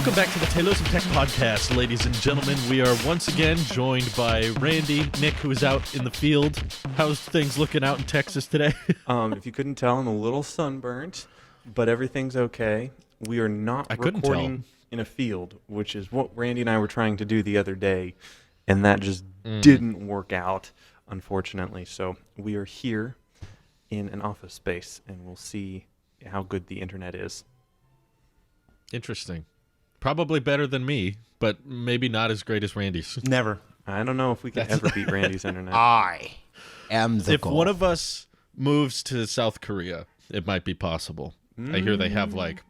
Welcome back to the Talos of Tech podcast, ladies and gentlemen. We are once again joined by Randy, Nick, who is out in the field. How's things looking out in Texas today? If you couldn't tell, I'm a little sunburnt, but everything's okay. We are not recording in a field, which is what Randy and I were trying to do the other day, and that just didn't work out, unfortunately. So we are here in an office space, and we'll see how good the internet is. Interesting. Probably better than me, but maybe not as great as Randy's. Never. I don't know if we can ever beat Randy's internet. I am the If one of us moves to South Korea, it might be possible. I hear they have like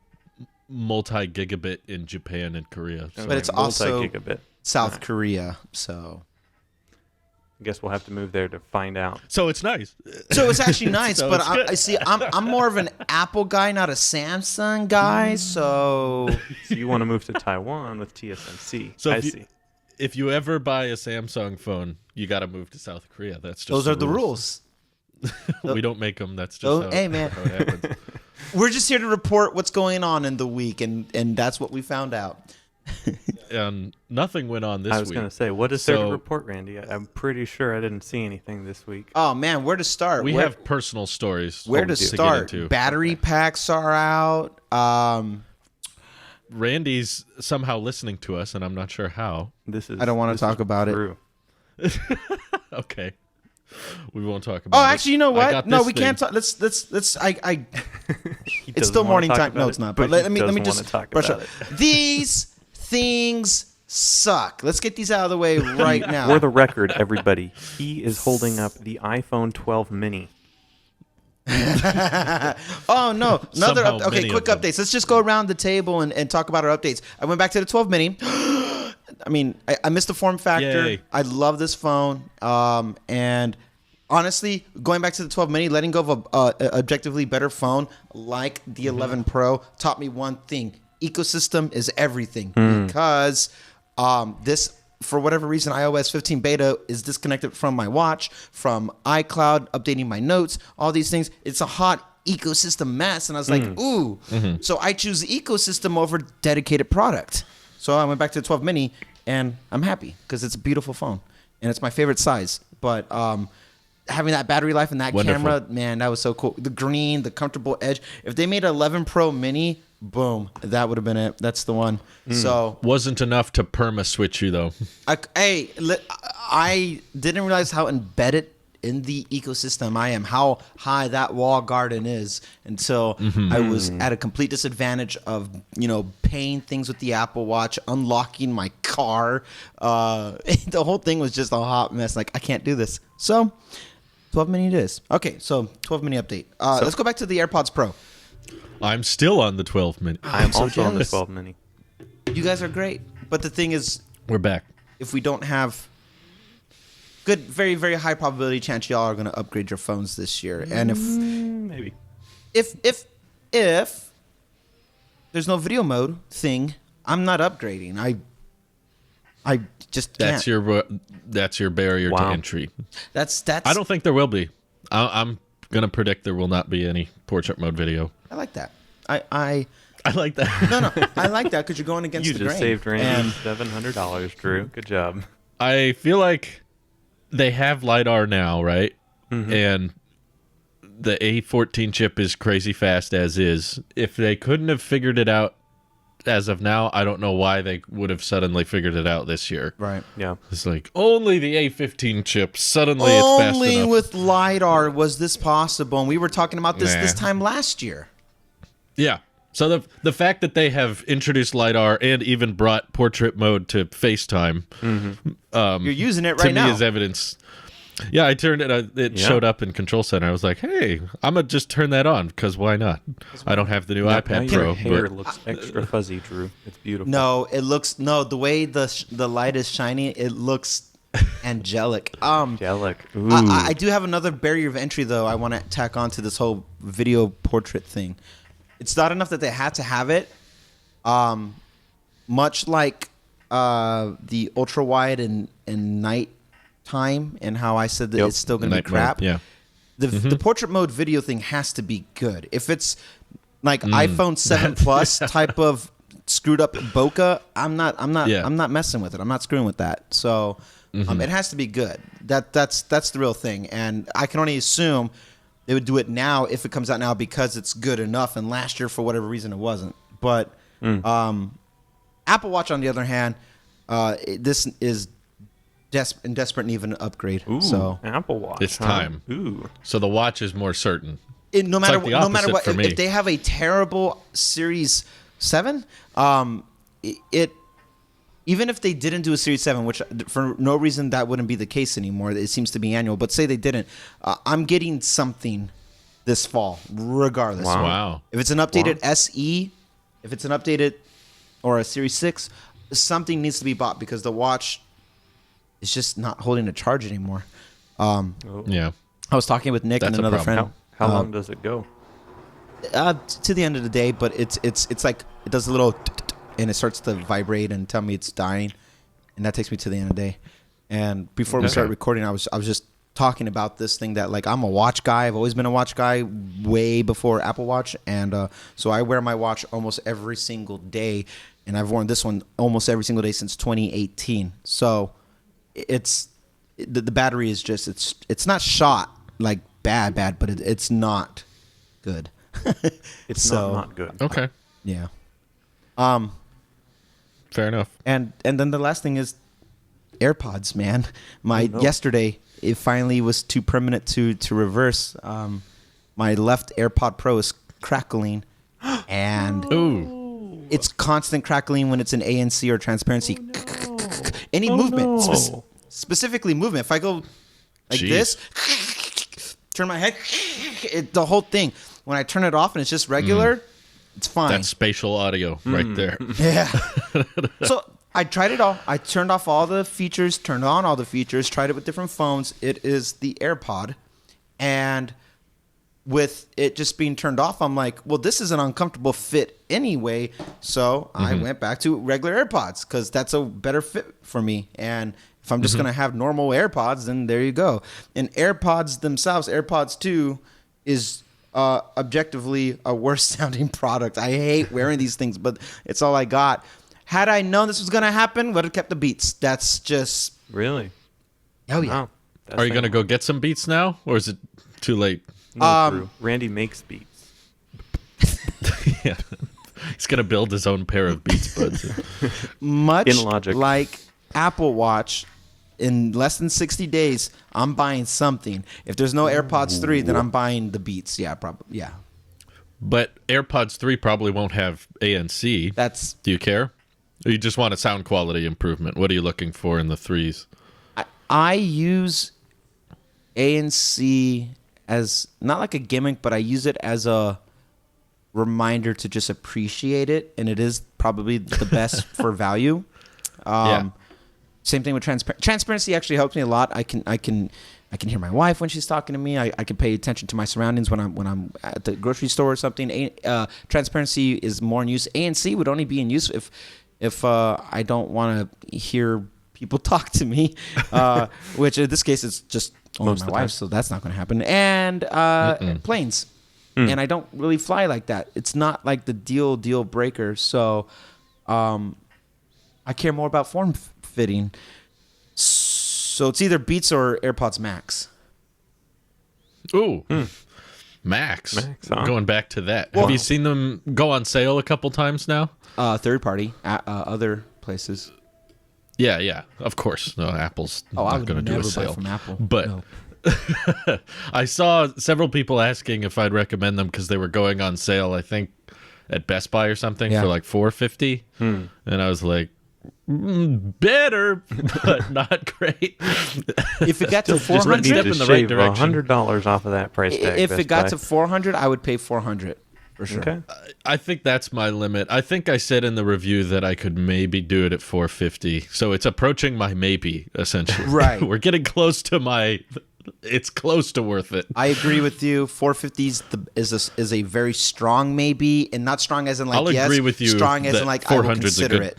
multi-gigabit in Japan and Korea. So. But it's also multi-gigabit. South Korea, so... I guess we'll have to move there to find out. So it's nice. So it's actually nice, So but it's I'm more of an Apple guy, not a Samsung guy, so... So you want to move to Taiwan with TSMC. So I see. If you ever buy a Samsung phone, you got to move to South Korea. That's just Those are the rules. We don't make them. That's just Hey, man. how it happens. We're just here to report what's going on in the week, and that's what we found out. And nothing went on this week. I was going to say, what is there to report, Randy? I'm pretty sure I didn't see anything this week. Oh, man, where to start? We have personal stories. Where to start? Get into. Battery packs are out. Randy's somehow listening to us, and I'm not sure how. I don't want to talk about it. Okay. We won't talk about it. Oh, actually, you know what? No, we thing. can't talk. Let's. It's still morning time. No, it's not. But let me just brush up. These things suck. Let's get these out of the way right now. For the record, everybody, he is holding up the iPhone 12 mini. Oh, no. Okay, quick updates. Let's just go around the table and talk about our updates. I went back to the 12 mini. I mean, I missed the form factor. Yay. I love this phone. And honestly, going back to the 12 mini, letting go of a objectively better phone like the 11 Pro taught me one thing. Ecosystem is everything. Because this, for whatever reason, iOS 15 beta is disconnected from my watch, from iCloud, updating my notes, all these things. It's a hot ecosystem mess. And I was like, ooh. So I choose the ecosystem over dedicated product. So I went back to the 12 mini, and I'm happy because it's a beautiful phone, and it's my favorite size. But having that battery life and that camera, man, that was so cool. The green, the comfortable edge. If they made an 11 Pro mini, boom, that would have been it. That's the one. So wasn't enough to perma switch you though. I didn't realize how embedded in the ecosystem I am, how high that wall garden is, until I was at a complete disadvantage of, paying things with the Apple Watch, unlocking my car. The whole thing was just a hot mess. Like, I can't do this. So 12 mini it is. Okay, so 12 mini update. Let's go back to the AirPods Pro. I'm still on the 12 mini. I'm also on the 12 mini. You guys are great. But the thing is, we're back. If we don't have good, very, very high probability chance y'all are going to upgrade your phones this year. And if there's no video mode thing, I'm not upgrading. I just can't. That's your barrier to entry. That's. I don't think there will be. I'm gonna predict there will not be any portrait mode video. I like that. I like that. No, I like that because you're going against the grain. You just saved Randy $700, Drew. Good job. I feel like they have LiDAR now, right? And the A14 chip is crazy fast as is. If they couldn't have figured it out as of now, I don't know why they would have suddenly figured it out this year. Right. Yeah. It's like, only the A15 chip. Suddenly it's fast enough. Only with LiDAR was this possible. And we were talking about this time last year. Yeah. So the fact that they have introduced LiDAR and even brought portrait mode to FaceTime, you're using it right now. To me is evidence. Yeah, I turned it. It showed up in Control Center. I was like, "Hey, I'm gonna just turn that on because why not?" I don't have the new iPad Pro. Pro. Your hair looks extra fuzzy, Drew. It's beautiful. No, it looks the way the light is shining, it looks angelic. Angelic. Ooh. I do have another barrier of entry though. I want to tack on to this whole video portrait thing. It's not enough that they had to have it. Much like the ultra wide and night time, and how I said that it's still going to be crap. Mode, yeah. The portrait mode video thing has to be good. If it's like iPhone 7 Plus type of screwed up bokeh, I'm not messing with it. I'm not screwing with that. So it has to be good. That's the real thing. And I can only assume they would do it now if it comes out now because it's good enough. And last year, for whatever reason, it wasn't. But Apple Watch, on the other hand, this is in desperate need of an upgrade. Ooh, so Apple Watch. It's time. Ooh. So the watch is more certain. No matter what, for me. if they have a terrible Series 7, even if they didn't do a Series 7, which for no reason that wouldn't be the case anymore, it seems to be annual, but say they didn't, I'm getting something this fall, regardless. Wow. If it's an updated SE, if it's an updated or a Series 6, something needs to be bought because the watch is just not holding a charge anymore. Yeah. I was talking with Nick That's and a another problem. friend. How long does it go? To the end of the day, but it's like it does a little and it starts to vibrate and tell me it's dying, and that takes me to the end of the day. And before we started recording, I was just talking about this thing that like I'm a watch guy. I've always been a watch guy way before Apple Watch, and so I wear my watch almost every single day, and I've worn this one almost every single day since 2018. So it's the battery is just it's not shot like bad, but it's not good. It's not good. Okay. Yeah. Fair enough. And then the last thing is AirPods, man. Yesterday it finally was too permanent to reverse. My left AirPod Pro is crackling, and it's constant crackling when it's in ANC or transparency. Any movement, specifically movement. If I go like this, turn my head, the whole thing. When I turn it off and it's just regular, it's fine. That's spatial audio right there. Yeah. So I tried it all. I turned off all the features, turned on all the features, tried it with different phones. It is the AirPod. And with it just being turned off, I'm like, well, this is an uncomfortable fit anyway. So I went back to regular AirPods because that's a better fit for me. And if I'm just going to have normal AirPods, then there you go. And AirPods themselves, AirPods 2 is objectively a worse sounding product. I hate wearing these things, but it's all I got. Had I known this was going to happen, would have kept the Beats. That's just... Really? Oh, yeah. Wow. Are you going to go get some Beats now, or is it too late? No, Drew. Randy makes beats. Yeah. He's going to build his own pair of Beats Buds. Much In logic. like Apple Watch, in less than 60 days, I'm buying something. If there's no AirPods 3, then I'm buying the Beats. Yeah, probably. Yeah. But AirPods 3 probably won't have ANC. Do you care? Or you just want a sound quality improvement? What are you looking for in the 3s? I use ANC as not like a gimmick, but I use it as a reminder to just appreciate it, and it is probably the best for value. Same thing with transparency. Actually helps me a lot. I can hear my wife when she's talking to me. I can pay attention to my surroundings when I'm at the grocery store or something. Transparency is more in use. ANC would only be in use if I don't want to hear people talk to me, which in this case it's just only my wife, so that's not going to happen. And planes, and I don't really fly like that. It's not like the deal breaker. So I care more about form fitting. So it's either Beats or AirPods Max. Ooh, Max. Huh? Going back to that. Have you seen them go on sale a couple times now? Third party, other places. Yeah, of course. No, Apple's not going to do a sale. From Apple. But no. I saw several people asking if I'd recommend them because they were going on sale, I think, at Best Buy or something for like $450. And I was like, better, but not great. If it got to Just need $400, to in the shave right direction. $100 off of that price tag. if Best it got Buy. to $400, I would pay $400 for sure. Okay. I think that's my limit. I think I said in the review that I could maybe do it at $450. So it's approaching my maybe, essentially. Right. We're getting close to my... It's close to worth it. I agree with you. 450 is a very strong maybe, and not strong as in like I'll yes, agree with you strong as that in like I will 400's a consider good- it.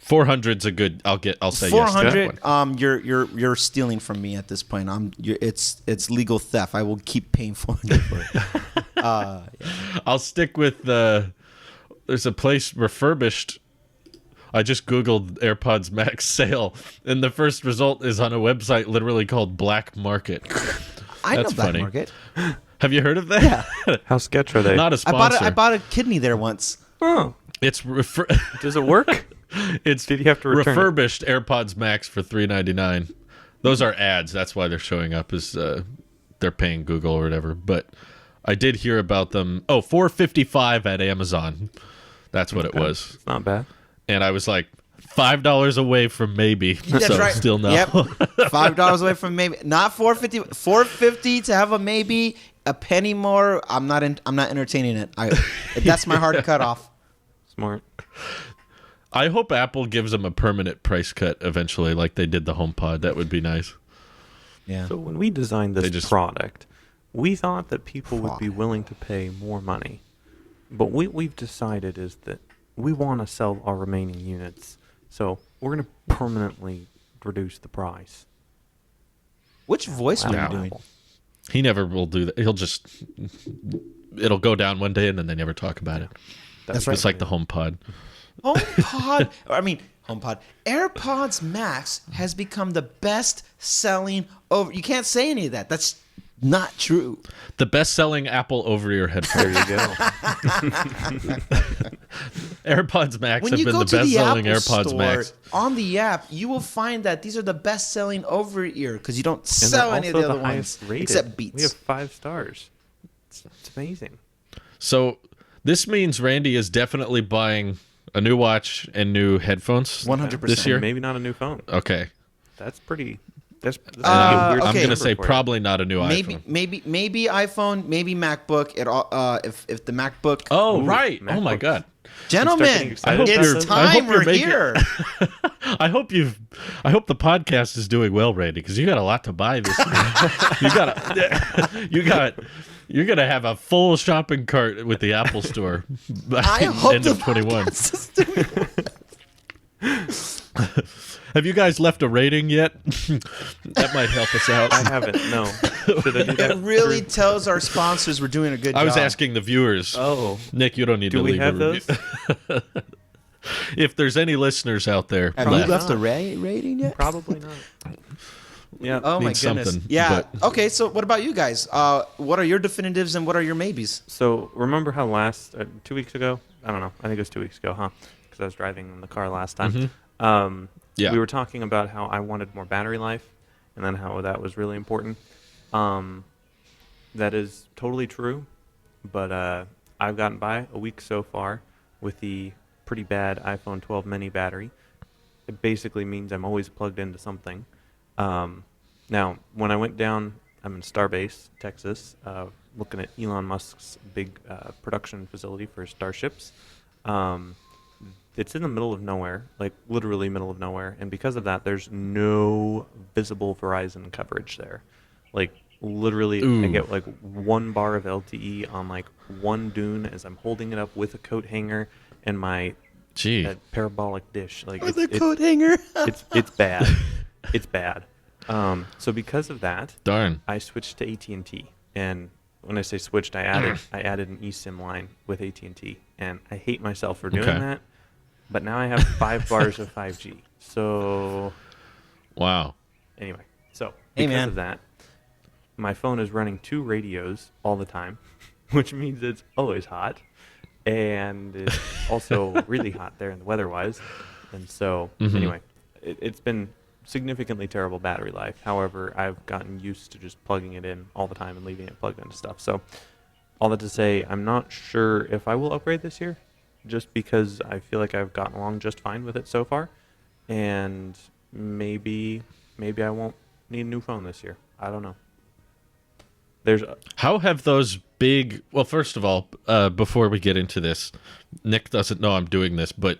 400's a good. I'll say yes to that 400. one. You're stealing from me at this point. It's legal theft. I will keep paying 400 for it. I'll stick with the there's a place refurbished. I just Googled AirPods Max sale, and the first result is on a website literally called Black Market. I know That's Black funny. Market. Have you heard of that? Yeah. How sketch are they? Not a sponsor. I bought a kidney there once. Oh, It's does it work? it's Did you have to return it? refurbished AirPods Max for $3.99. Those are ads. That's why they're showing up. Is they're paying Google or whatever. But I did hear about them. Oh, $4.55 at Amazon. That's what it was. It's not bad. And I was like, $5 away from maybe. That's so right. still no. Yep. $5 away from maybe. Not $4.50. $4.50 to have a maybe. A penny more. I'm not entertaining it. That's my hard cutoff. Smart. I hope Apple gives them a permanent price cut eventually, like they did the HomePod. That would be nice. Yeah. So when we designed this product, we thought that people would be willing to pay more money. But what we've decided is that we want to sell our remaining units. So we're going to permanently reduce the price. Which voice were you Wow. doing? He never will do that. It'll go down one day and then they never talk about it. That's right. It's like the HomePod. HomePod. HomePod. AirPods Max has become the best-selling over. You can't say any of that. That's not true. The best-selling Apple over-ear headphone. There you go. AirPods Max When have you been go the to the best-selling Apple AirPods Store, Max. on the app, you will find that these are the best-selling over-ear because you don't And sell they're any of also the other highest ones rated. except Beats. We have 5 stars. It's amazing. So this means Randy is definitely buying a new watch and new headphones 100%. this year. Maybe not a new phone. Okay. That's pretty. That's okay. I'm going going to say probably not a new iPhone. Maybe iPhone, maybe MacBook. If the MacBook. Oh, Ooh, right. Oh, my MacBook. God. Gentlemen, excited it's about time you're we're making- here. I hope the podcast is doing well, Randy, because you got a lot to buy this year. You're gonna have a full shopping cart with the Apple Store by I the hope end the of 21. podcast is doing well. Have you guys left a rating yet? That might help us out. I haven't. No. Should I do that? It really tells our sponsors we're doing a good job. I was asking the viewers. Oh. Nick, you don't need Do to we leave have a review. those? If there's any listeners out there, Have you Probably left not. a rating yet? Probably not. Yeah. Oh my Need goodness. something, Yeah. but- Okay. So what about you guys? What are your definitives and what are your maybes? So remember how 2 weeks ago? I don't know. I think it was 2 weeks ago, huh? Because I was driving in the car last time. Yeah. We were talking about how I wanted more battery life, and then how that was really important. That is totally true, but I've gotten by a week so far with the pretty bad iPhone 12 mini battery. It basically means I'm always plugged into something. Now, when I went down, I'm in Starbase, Texas, looking at Elon Musk's big production facility for starships. It's in the middle of nowhere, like literally middle of nowhere, and because of that, there's no visible Verizon coverage there. Like literally, I get like 1 bar of LTE on like one dune as I'm holding it up with a coat hanger and my parabolic dish. Like With a coat hanger. it's bad. It's bad. So because of that, Darn. I switched to AT&T, and when I say switched, I added an eSIM line with AT&T, and I hate myself for doing that. But now I have 5 bars of 5G. So Wow. anyway, so Hey, because man. of that, my phone is running 2 radios all the time, which means it's always hot, and it's also really hot there in the weather-wise. And so anyway, it's been significantly terrible battery life. However, I've gotten used to just plugging it in all the time and leaving it plugged into stuff. So all that to say, I'm not sure if I will upgrade this year, just because I feel like I've gotten along just fine with it so far, and maybe I won't need a new phone this year. I don't know. How have those big... Well, first of all, before we get into this, Nick doesn't know I'm doing this, but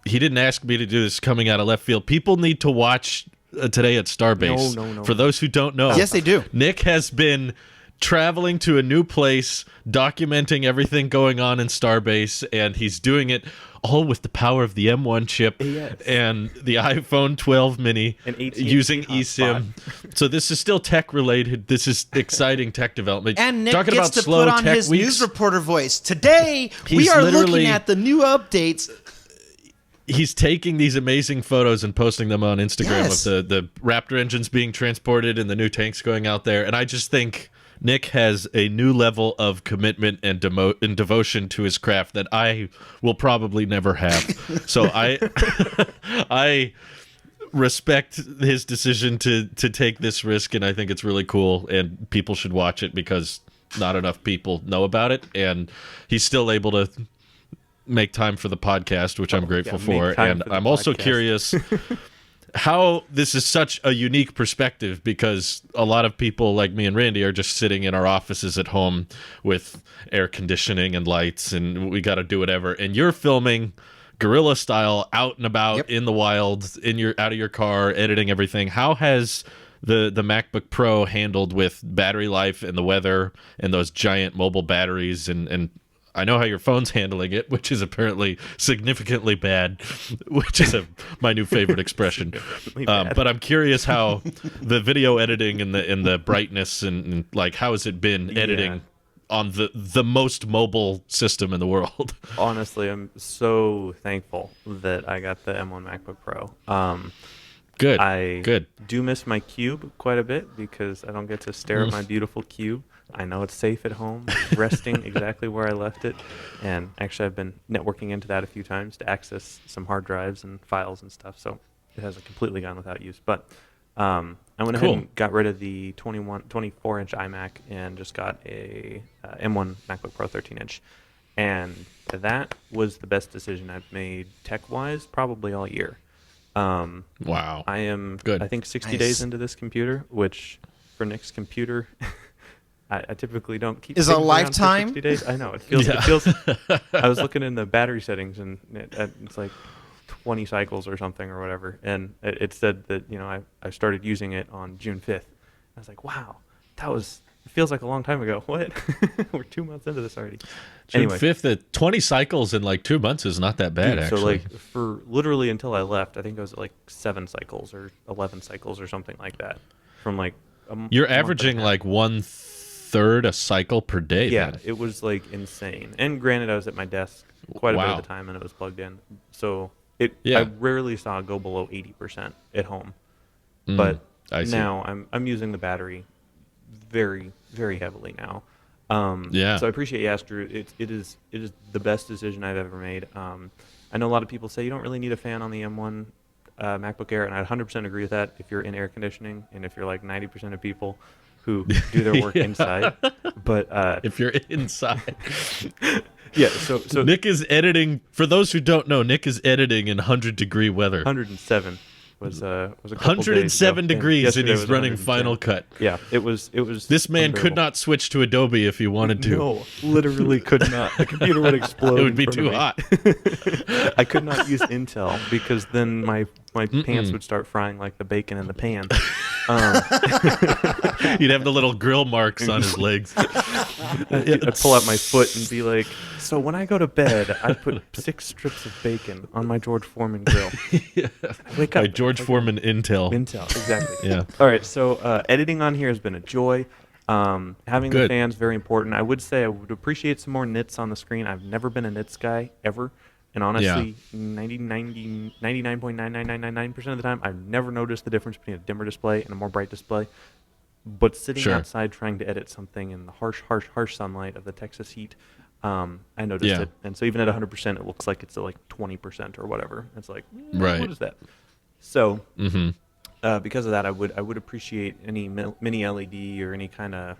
he didn't ask me to do this coming out of left field. People need to watch Today at Starbase. No. For those who don't know. Yes, they do. Nick has been traveling to a new place, documenting everything going on in Starbase, and he's doing it all with the power of the M1 chip and the iPhone 12 mini using eSIM. So this is still tech related. This is exciting tech development. And Nick Talking gets about to slow put on tech his weeks. news reporter voice. Today, we are looking at the new updates. He's taking these amazing photos and posting them on Instagram Yes. of the Raptor engines being transported and the new tanks going out there. And I just think Nick has a new level of commitment and devotion to his craft that I will probably never have. So I respect his decision to take this risk, and I think it's really cool, and people should watch it because not enough people know about it, and he's still able to make time for the podcast, which I'm grateful for. And I'm also curious how this is such a unique perspective, because a lot of people like me and Randy are just sitting in our offices at home with air conditioning and lights, and we got to do whatever. And you're filming guerrilla style out and about in the wild, out of your car, editing everything. How has the MacBook Pro handled with battery life and the weather and those giant mobile batteries? And I know how your phone's handling it, which is apparently significantly bad, which is my new favorite expression. But I'm curious how the video editing and the brightness and like, how has it been editing on the most mobile system in the world? Honestly, I'm so thankful that I got the M1 MacBook Pro. Good. I do miss my cube quite a bit because I don't get to stare at my beautiful cube. I know it's safe at home, resting exactly where I left it. And actually, I've been networking into that a few times to access some hard drives and files and stuff. So it hasn't completely gone without use. But I went ahead and got rid of the 24-inch iMac and just got a M1 MacBook Pro 13-inch. And that was the best decision I've made tech-wise probably all year. Wow. I am, Good. I think, 60 days into this computer, which for Nick's computer... I typically don't keep is a lifetime. 60 days. I know it feels. I was looking in the battery settings, and it's like 20 cycles or something or whatever, and it said that I started using it on June 5th. I was like, wow, it feels like a long time ago. What? We're 2 months into this already. June 5th at 20 cycles in like 2 months is not that bad, actually. So like for literally until I left, I think I was at like 7 cycles or 11 cycles or something like that. From like you're averaging like 1/3 a cycle per day. Yeah, then. it was like insane. And granted, I was at my desk quite a bit of the time, and it was plugged in. So I rarely saw it go below 80% at home. But now I'm using the battery very, very heavily now. So I appreciate you asked, Drew. It is the best decision I've ever made. I know a lot of people say you don't really need a fan on the M1 MacBook Air, and I 100% agree with that if you're in air conditioning and if you're like 90% of people who do their work inside. But if you're inside. So Nick is editing. For those who don't know, Nick is editing in 100-degree weather. 107 was a couple 107 days degrees, and he's was running Final Cut. Yeah, it was. This man could not switch to Adobe if he wanted to. No, literally could not. The computer would explode. It would be too hot. I could not use Intel because then my pants would start frying like the bacon in the pan. You'd have the little grill marks on his legs. I'd pull out my foot and be like, so when I go to bed, I put 6 strips of bacon on my George Foreman grill. I wake up. My George Foreman Intel. Intel, exactly. Yeah. All right, so editing on here has been a joy. Having the fans very important. I would say I would appreciate some more nits on the screen. I've never been a nits guy ever. And honestly, 99.99999% of the time, I've never noticed the difference between a dimmer display and a more bright display. But sitting outside trying to edit something in the harsh sunlight of the Texas heat, I noticed it. And so even at 100%, it looks like it's at like 20% or whatever. It's like, what is that? So because of that, I would appreciate any mini LED or any kind of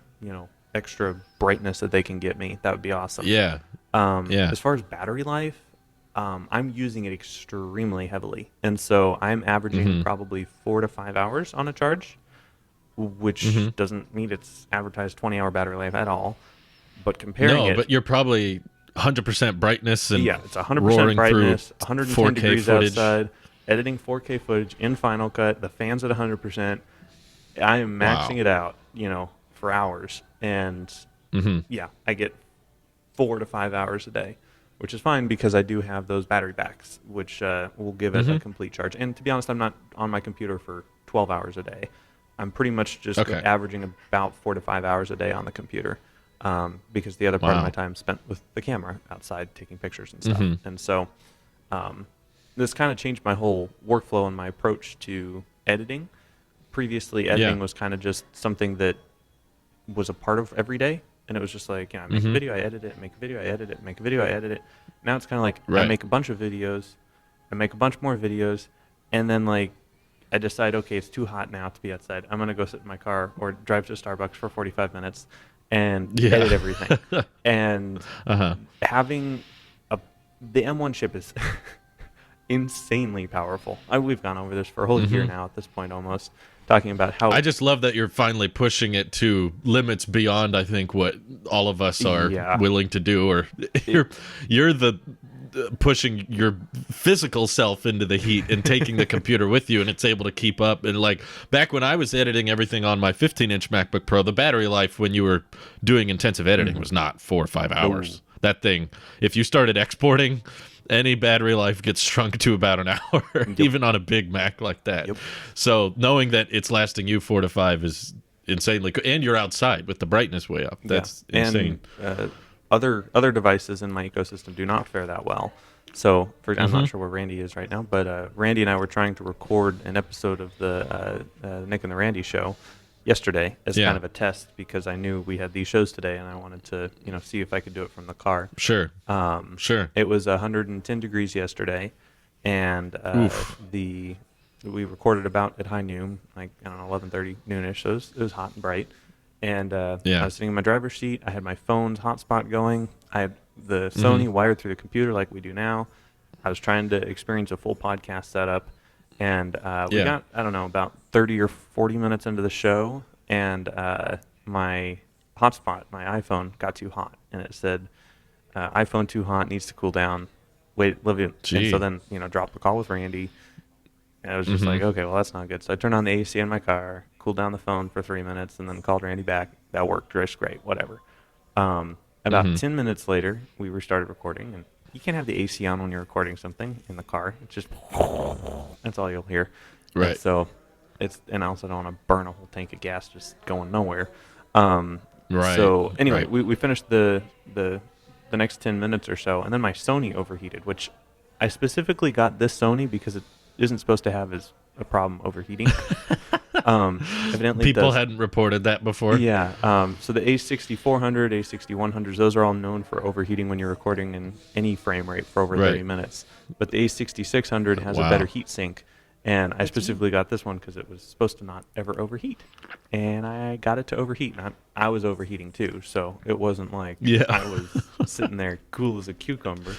extra brightness that they can get me. That would be awesome. As far as battery life, I'm using it extremely heavily, and so I'm averaging probably 4 to 5 hours on a charge, which doesn't mean it's advertised 20-hour battery life at all. But comparing but you're probably 100% brightness and it's 100% brightness, 110 4K degrees footage. outside, editing 4K footage in Final Cut, the fans at 100%. I am maxing it out, for hours, and yeah, I get 4 to 5 hours a day, which is fine because I do have those battery backs, which will give it a complete charge. And to be honest, I'm not on my computer for 12 hours a day. I'm pretty much just averaging about 4 to 5 hours a day on the computer, because the other part of my time is spent with the camera outside taking pictures and stuff. And so this kind of changed my whole workflow and my approach to editing. Previously, editing was kind of just something that was a part of every day. And it was just like, I make a video, I edit it, make a video, I edit it, make a video, I edit it. Now it's kind of like I make a bunch of videos, I make a bunch more videos, and then like I decide, okay, it's too hot now to be outside. I'm going to go sit in my car or drive to Starbucks for 45 minutes and edit everything. And having the M1 chip is insanely powerful. We've gone over this for a whole year now at this point almost, talking about how... I just love that you're finally pushing it to limits beyond, I think, what all of us are willing to do. Or you're the pushing your physical self into the heat and taking the computer with you, and it's able to keep up. And like back when I was editing everything on my 15-inch MacBook Pro, the battery life when you were doing intensive editing was not 4 or 5 hours. That thing, if you started exporting, any battery life gets shrunk to about an hour, even on a big Mac like that. So knowing that it's lasting you 4 to 5 is insanely cool. And you're outside with the brightness way up. That's insane. And other devices in my ecosystem do not fare that well. So I'm not sure where Randy is right now, but Randy and I were trying to record an episode of the Nic and the Randy show yesterday as kind of a test, because I knew we had these shows today and I wanted to see if I could do it from the car. Sure. It was 110 degrees yesterday, and we recorded about at high noon, like I don't know, 11:30 noonish. So it was hot and bright. And I was sitting in my driver's seat. I had my phone's hotspot going. I had the Sony wired through the computer like we do now. I was trying to experience a full podcast setup. And we got, I don't know, about 30 or 40 minutes into the show, and my hotspot, my iPhone, got too hot. And it said, iPhone too hot, needs to cool down. Wait, live it. And so then, dropped the call with Randy. And I was just like, okay, well, that's not good. So I turned on the AC in my car, cooled down the phone for 3 minutes, and then called Randy back. That worked just great, whatever. About 10 minutes later, we restarted recording, and you can't have the AC on when you're recording something in the car. It's just, that's all you'll hear. Right. And so and I also don't want to burn a whole tank of gas just going nowhere. Right. So anyway, we finished the next 10 minutes or so, and then my Sony overheated, which I specifically got this Sony because it isn't supposed to have a problem overheating. Evidently people hadn't reported that before. Yeah. So the A6400, A6100s, those are all known for overheating when you're recording in any frame rate for over 30 minutes. But the A6600 has a better heat sink, and I specifically got this one because it was supposed to not ever overheat. And I got it to overheat. And I was overheating too, so it wasn't like I was sitting there cool as a cucumber.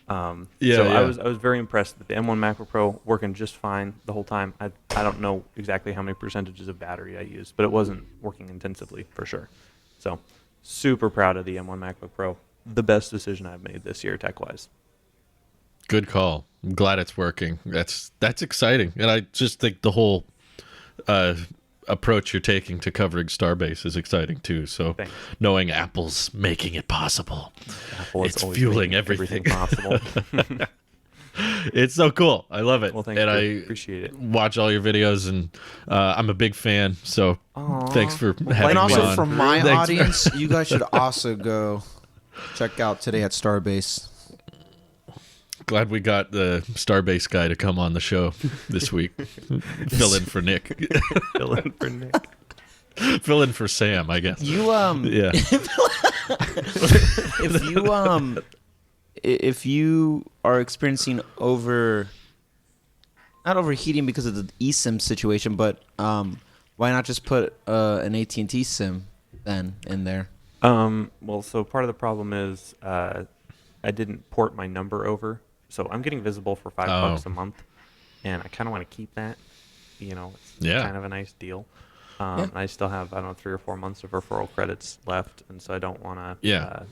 I was very impressed with the M1 MacBook Pro working just fine the whole time. I don't know exactly how many percentages of battery I used, but it wasn't working intensively for sure. So super proud of the M1 MacBook Pro. The best decision I've made this year tech-wise. Good call. I'm glad it's working. That's exciting. And I just think the whole approach you're taking to covering Starbase is exciting too. So knowing Apple's making it possible, it's fueling everything possible. It's so cool. I love it. Well, thank you. I appreciate it. Watch all your videos, and I'm a big fan. So thanks for having me on. And also for my audience, you guys should also go check out Today at Starbase. Glad we got the Starbase guy to come on the show this week. Fill in for Nick. Fill in for Nick. Fill in for Sam, I guess. If you are experiencing not overheating because of the eSIM situation, but why not just put an AT&T SIM then in there? Well, so part of the problem is I didn't port my number over. So I'm getting visible for $5 a month, and I kind of want to keep that. It's kind of a nice deal. And I still have, 3 or 4 months of referral credits left, and so I don't want to,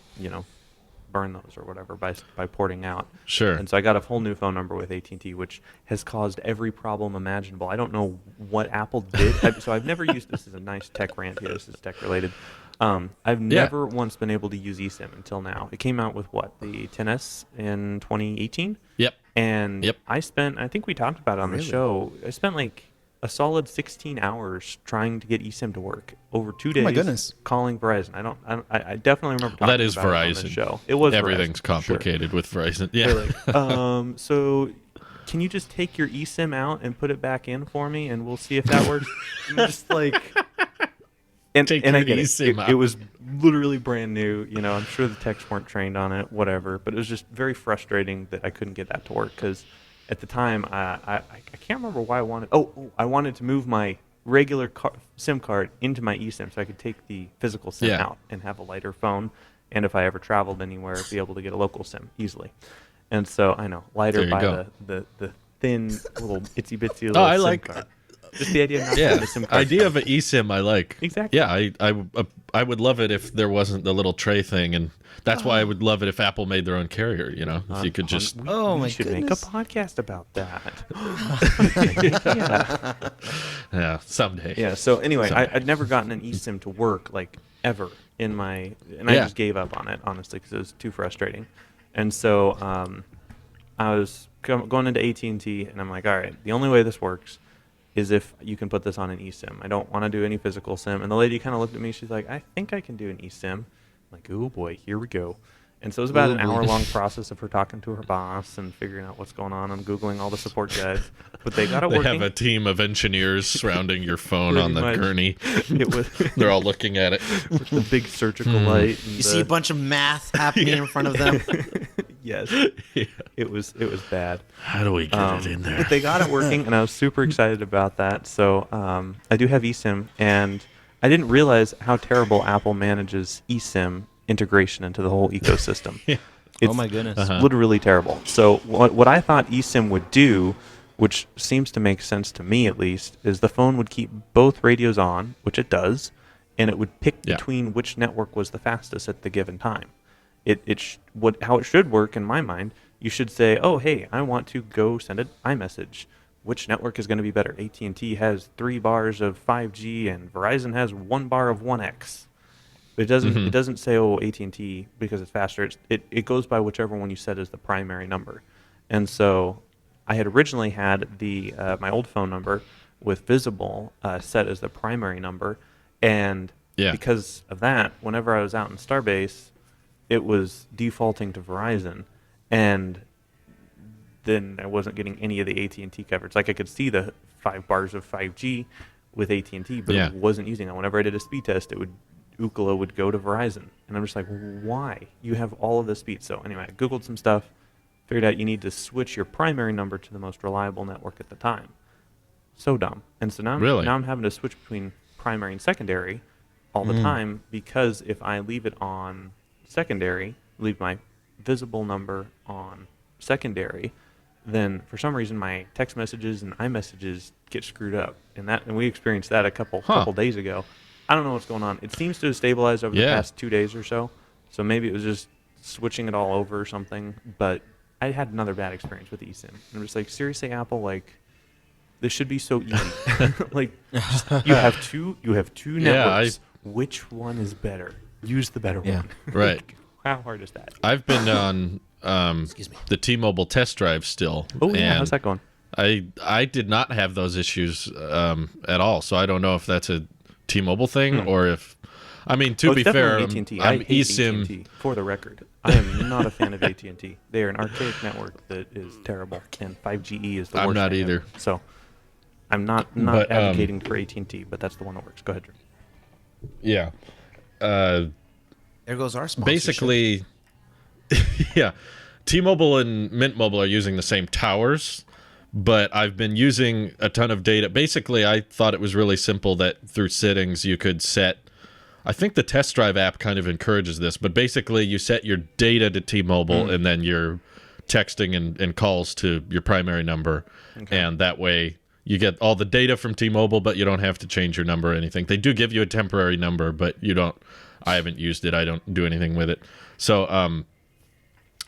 burn those or whatever by porting out. Sure. And so I got a whole new phone number with AT&T, which has caused every problem imaginable. I don't know what Apple did. So I've never used, this is a nice tech rant here, this is tech related. I've never once been able to use eSIM until now. It came out with what, the 10S in 2018? Yep. And I think we talked about it on the show, I spent like a solid 16 hours trying to get eSIM to work over 2 days. Oh my goodness. Calling Verizon. I definitely remember talking that is about Verizon. it on the show. It was Everything's Verizon, complicated with Verizon. Yeah. They're like, so can you just take your eSIM out and put it back in for me, and we'll see if that works? I'm just like, and I get it. It was literally brand new. You know, I'm sure the techs weren't trained on it, whatever. But it was just very frustrating that I couldn't get that to work because at the time I can't remember why I wanted. I wanted to move my regular SIM card into my eSIM so I could take the physical SIM out and have a lighter phone, and if I ever traveled anywhere, be able to get a local SIM easily. And so I know lighter by the thin little itsy bitsy little SIM card. Just the idea of not having a SIM card. Idea of an eSIM I like. Exactly. Yeah, I would love it if there wasn't the little tray thing, and that's why I would love it if Apple made their own carrier. You know, if you could just. We should make a podcast about that. Yeah, someday. Yeah. So anyway, I'd never gotten an eSIM to work like ever in my, and I just gave up on it honestly because it was too frustrating. And so I was going into AT&T, and I'm like, all right, the only way this works is if you can put this on an eSIM. I don't want to do any physical SIM. And the lady kind of looked at me. She's like, I think I can do an eSIM. I'm like, oh boy, here we go. And so it was about an hour-long process of her talking to her boss and figuring out what's going on. I'm Googling all the support guides. But they got it working. They have a team of engineers surrounding your phone on the gurney. They're all looking at it. With the big surgical light. And you see a bunch of math happening in front of them. Yes. Yeah. It was bad. How do we get it in there? But they got it working, and I was super excited about that. So I do have eSIM, and I didn't realize how terrible Apple manages eSIM integration into the whole ecosystem. Oh my goodness. Literally terrible. So what I thought eSIM would do, which seems to make sense to me at least, is the phone would keep both radios on, which it does, and it would pick between which network was the fastest at the given time. How it should work in my mind, you should say, oh, hey, I want to go send an iMessage. Which network is going to be better? AT&T has 3 bars of 5G and Verizon has 1 bar of 1X. But it doesn't say, oh, AT&T because it's faster. It goes by whichever one you set as the primary number. And so I had originally had my old phone number with Visible set as the primary number. And because of that, whenever I was out in Starbase, it was defaulting to Verizon, and then I wasn't getting any of the AT&T coverage. Like I could see the 5 bars of 5G with AT&T, but it wasn't using that. Whenever I did a speed test, Ookla would go to Verizon, and I'm just like, why? You have all of the speed. So anyway, I Googled some stuff, figured out you need to switch your primary number to the most reliable network at the time. So dumb. And so now I'm having to switch between primary and secondary all the time, because if I leave it on secondary, leave my Visible number on secondary, then for some reason my text messages and iMessages get screwed up, and we experienced that a couple days ago. I don't know what's going on. It seems to have stabilized over the past 2 days or so, so maybe it was just switching it all over or something. But I had another bad experience with eSIM. I'm just like, seriously, Apple, like, this should be so easy. Like, you have two networks. Which one is better? Use the better one. Right. How hard is that? I've been on the T-Mobile test drive still. Oh, yeah. How's that going? I did not have those issues at all, so I don't know if that's a T-Mobile thing or if... I mean, to be fair, I'm eSIM... AT&T, for the record. I am not a fan of AT&T. They are an archaic network that is terrible, and 5GE is the worst. I'm not either. So I'm not advocating for AT&T, but that's the one that works. Go ahead, Drew. Yeah. There goes our sponsorship. Basically, T-Mobile and Mint Mobile are using the same towers, but I've been using a ton of data. Basically, I thought it was really simple that through settings you could set... I think the test drive app kind of encourages this, but basically you set your data to T-Mobile and then your texting and calls to your primary number, and that way you get all the data from T-Mobile, but you don't have to change your number or anything. They do give you a temporary number, but you don't... I haven't used it. I don't do anything with it. So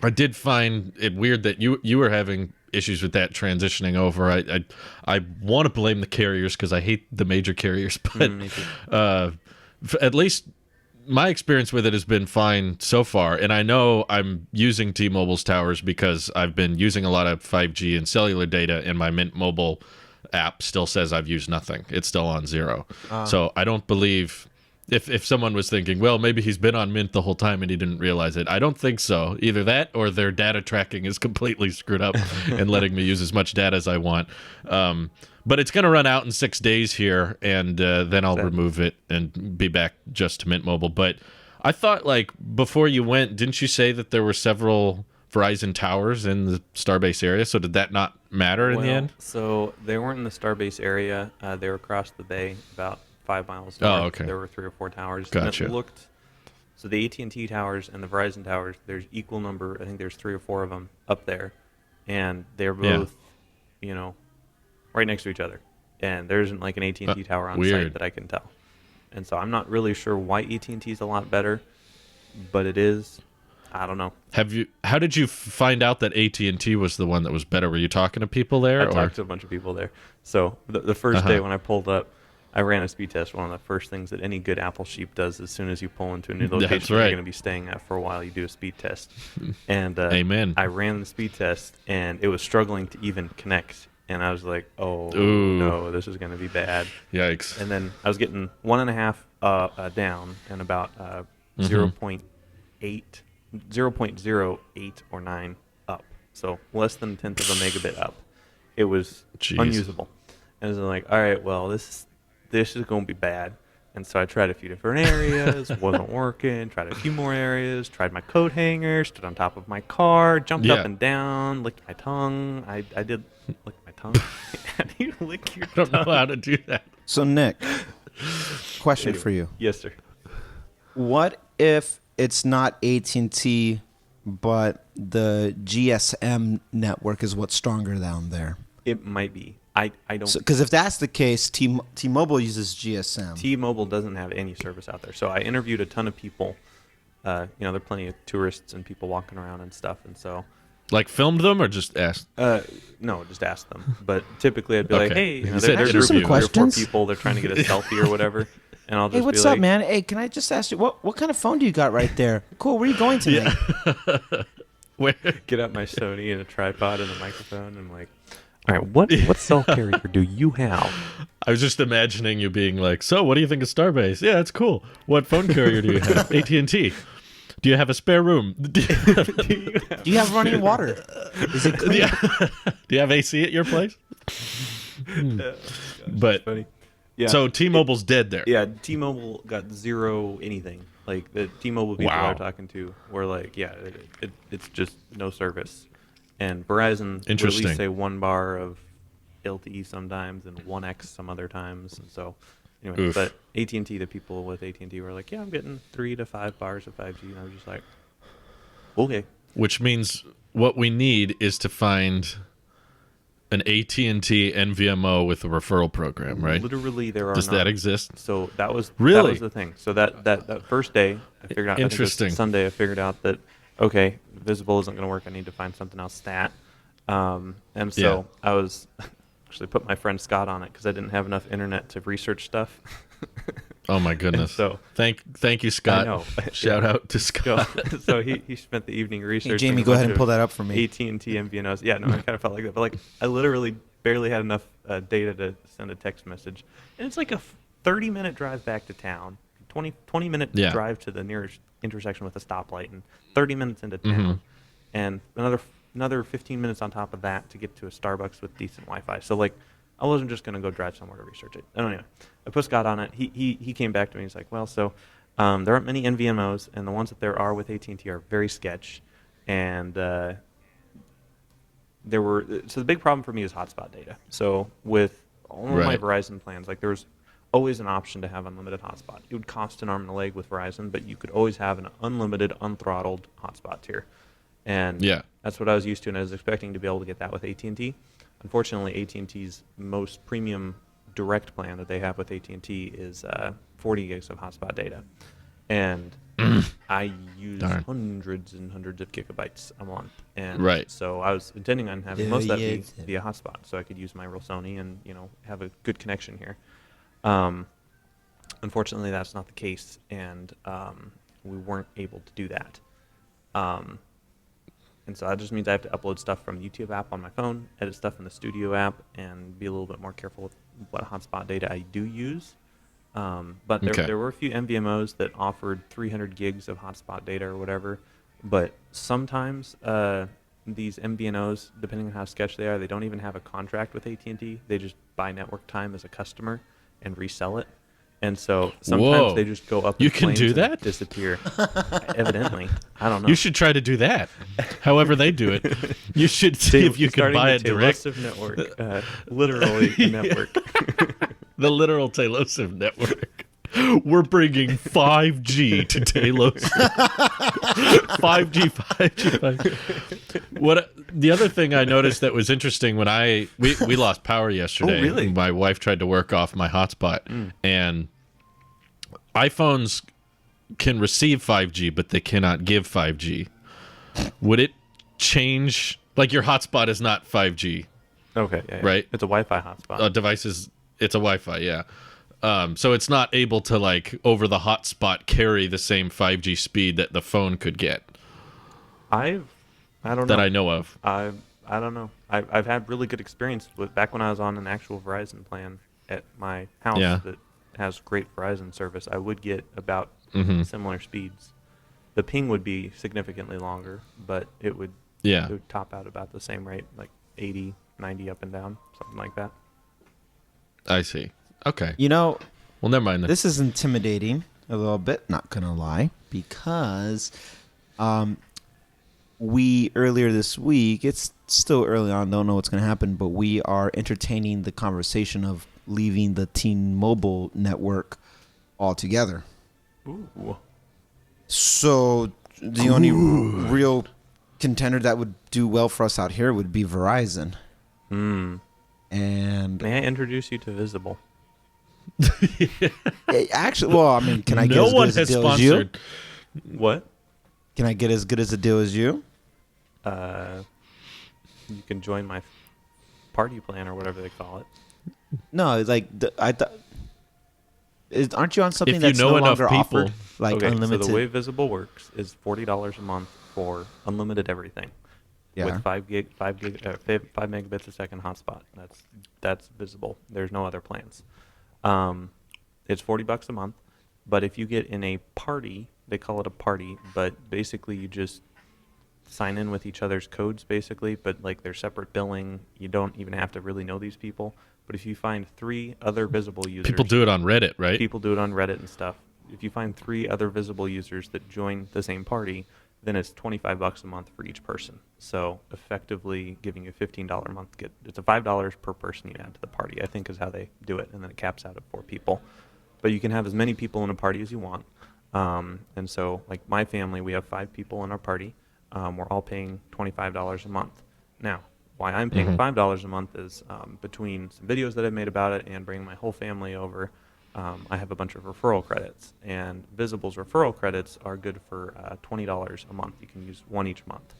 I did find it weird that you were having issues with that transitioning over. I want to blame the carriers because I hate the major carriers, but at least my experience with it has been fine so far. And I know I'm using T-Mobile's towers because I've been using a lot of 5G and cellular data, and my Mint Mobile app still says I've used nothing. It's still on 0. So I don't believe if someone was thinking, well, maybe he's been on Mint the whole time and he didn't realize it. I don't think so. Either that or their data tracking is completely screwed up and letting me use as much data as I want. But it's going to run out in 6 days here, and then I'll remove it and be back just to Mint Mobile. But I thought, like, before you went, didn't you say that there were several Verizon towers in the Starbase area? So did that not matter in the end? So they weren't in the Starbase area. They were across the bay, about 5 miles north. Oh, okay. There were 3 or 4 towers. Gotcha. And it looked, so the AT&T towers and the Verizon towers, there's equal number. I think there's 3 or 4 of them up there, and they're both, right next to each other. And there isn't like an AT&T tower on site that I can tell. And so I'm not really sure why AT&T is a lot better, but it is. I don't know. How did you find out that AT&T was the one that was better? Were you talking to people there? I talked to a bunch of people there. So the first day when I pulled up, I ran a speed test. One of the first things that any good Apple sheep does as soon as you pull into a new location you're going to be staying at for a while, you do a speed test. And Amen. I ran the speed test, and it was struggling to even connect. And I was like, no, this is going to be bad. Yikes. And then I was getting 1.5 down and about 0.08 or 9 up. So less than a tenth of a megabit up. It was unusable. And I was like, all right, well, this is going to be bad. And so I tried a few different areas, wasn't working, tried a few more areas, tried my coat hanger, stood on top of my car, jumped up and down, licked my tongue. I did lick my tongue. How do you lick your tongue? I don't know how to do that. So, Nick, question for you. Yes, sir. What if it's not AT&T, but the GSM network is what's stronger down there? It might be. I don't. Because if that's the case, T-Mobile uses GSM. T-Mobile doesn't have any service out there. So I interviewed a ton of people. There are plenty of tourists and people walking around and stuff. And so, like, filmed them or just asked? No, just asked them. But typically I'd be like, hey, there's some 3 or 4 questions. people. They're trying to get a selfie or whatever. And I'll just hey, what's be up, like, man? Hey, can I just ask you, what kind of phone do you got right there? Cool, where are you going today? Where? Get out my Sony and a tripod and a microphone. And I'm like, all right, what cell carrier do you have? I was just imagining you being like, so what do you think of Starbase? Yeah, it's cool. What phone carrier do you have? AT&T. Do you have a spare room? Do you have running water? Is it clean? Do you have AC at your place? But funny. Yeah. So T-Mobile's dead there. Yeah, T-Mobile got 0 anything. Like the T-Mobile people I was talking to were like, yeah, it's just no service. And Verizon would at least say 1 bar of LTE sometimes and 1X some other times. And so, anyway, but AT&T, the people with AT&T were like, yeah, I'm getting 3 to 5 bars of 5G. And I was just like, okay. Which means what we need is to find an AT&T NVMO with a referral program, right? Literally, there are Does that exist? So that was the thing. So that first day, I figured out. Interesting. I think it was Sunday, I figured out that okay, Visible isn't going to work. I need to find something else stat. And so I was actually put my friend Scott on it because I didn't have enough internet to research stuff. Oh my goodness! So thank you, Scott. I know. Shout out to Scott. So he spent the evening researching. Hey, Jamie, go ahead and pull that up for me. AT&T MVNOs. Yeah, no, I kind of felt like that, but like I literally barely had enough data to send a text message, and it's like a 30-minute drive back to town, 20-minute drive to the nearest intersection with a stoplight, and 30 minutes into town, and another 15 minutes on top of that to get to a Starbucks with decent Wi-Fi. So like, I wasn't just gonna go drive somewhere to research it. Anyway, I put Scott on it. He came back to me. He's like, well, so there aren't many NVMOs, and the ones that there are with AT&T are very sketch, and so the big problem for me is hotspot data. So with all of my Verizon plans, like there was always an option to have unlimited hotspot. It would cost an arm and a leg with Verizon, but you could always have an unlimited, unthrottled hotspot tier. And that's what I was used to, and I was expecting to be able to get that with AT&T. Unfortunately, AT&T's most premium direct plan that they have with AT&T is 40 gigs of hotspot data. And I use hundreds and hundreds of gigabytes a month, and Right. so I was intending on having most of that be via hotspot, so I could use my real Sony and have a good connection here. Unfortunately, that's not the case, and we weren't able to do that. And so that just means I have to upload stuff from the YouTube app on my phone, edit stuff in the Studio app, and be a little bit more careful with what hotspot data I do use. But there were a few MVMOs that offered 300 gigs of hotspot data or whatever. But sometimes these MVNOs, depending on how sketchy they are, they don't even have a contract with AT&T. They just buy network time as a customer and resell it. And so sometimes they just go up. You can do that? Disappear. Evidently, I don't know. You should try to do that. However they do it, you should see if you can buy it direct. Network, literally a network. The literal Taylosive network. We're bringing 5G to Taylosive. 5G. What the other thing I noticed that was interesting when we lost power yesterday. Oh, really? My wife tried to work off my hotspot, and iPhones can receive 5G, but they cannot give 5G. Would it change? Like your hotspot is not 5G. Okay. Yeah. Right. It's a Wi-Fi hotspot. Devices. It's a Wi-Fi. Yeah. So it's not able to like over the hotspot carry the same 5G speed that the phone could get. I don't know. That I know of. I don't know. I've had really good experience with back when I was on an actual Verizon plan at my house that has great Verizon service. I would get about similar speeds. The ping would be significantly longer, but it would top out about the same rate, like 80, 90 up and down, something like that. I see. Okay. Well, never mind. This is intimidating a little bit, not gonna lie, because we earlier this week, it's still early on, don't know what's gonna happen, but we are entertaining the conversation of leaving the T-Mobile network altogether. Ooh. So the only real contender that would do well for us out here would be Verizon. And may I introduce you to Visible? Actually, well, I mean, can I get as good as a deal as you? What? Can I get as good as a deal as you? You can join my party plan or whatever they call it. No, it's like aren't you on something If that's you know no enough longer people. offered? Like unlimited. So the way Visible works is $40 a month for unlimited everything. Yeah. With 5 megabits a second hotspot. That's Visible. There's no other plans. It's $40 a month, but if you get in a party, they call it a party, but basically you just sign in with each other's codes basically, but like they're separate billing. You don't even have to really know these people. But if you find 3 other Visible users, People do it on Reddit, right? People do it on Reddit and stuff. If you find 3 other Visible users that join the same party, then it's $25 a month for each person. So effectively giving you $15 a month. It's a $5 per person you add to the party, I think is how they do it. And then it caps out at 4 people. But you can have as many people in a party as you want. And so like my family, we have 5 people in our party. We're all paying $25 a month. Now, why I'm paying $5 a month is between some videos that I've made about it and bringing my whole family over, I have a bunch of referral credits. And Visible's referral credits are good for $20 a month. You can use one each month.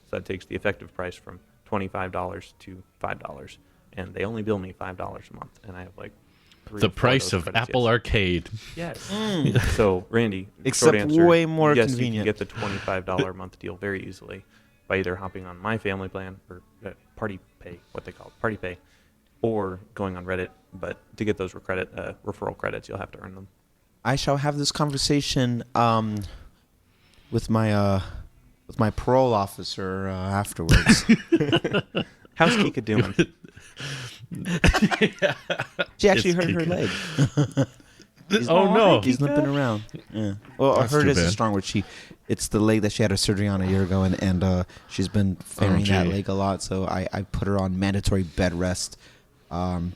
So that takes the effective price from $25 to $5. And they only bill me $5 a month. And I have like the price of Apple Arcade. Yes. So, Randy, except short answer, way more yes, convenient. You can get the $25 a month deal very easily by either hopping on my family plan or Party Pay, what they call it, Party Pay, or going on Reddit. But to get those referral credits, you'll have to earn them. I shall have this conversation with my parole officer afterwards. How's Kika doing? She actually hurt her leg. No. He's limping around. Yeah. Well, That's hurt too is a bad. strong word. It's the leg that she had her surgery on a year ago, and she's been fairing that gee. leg a lot. So I put her on mandatory bed rest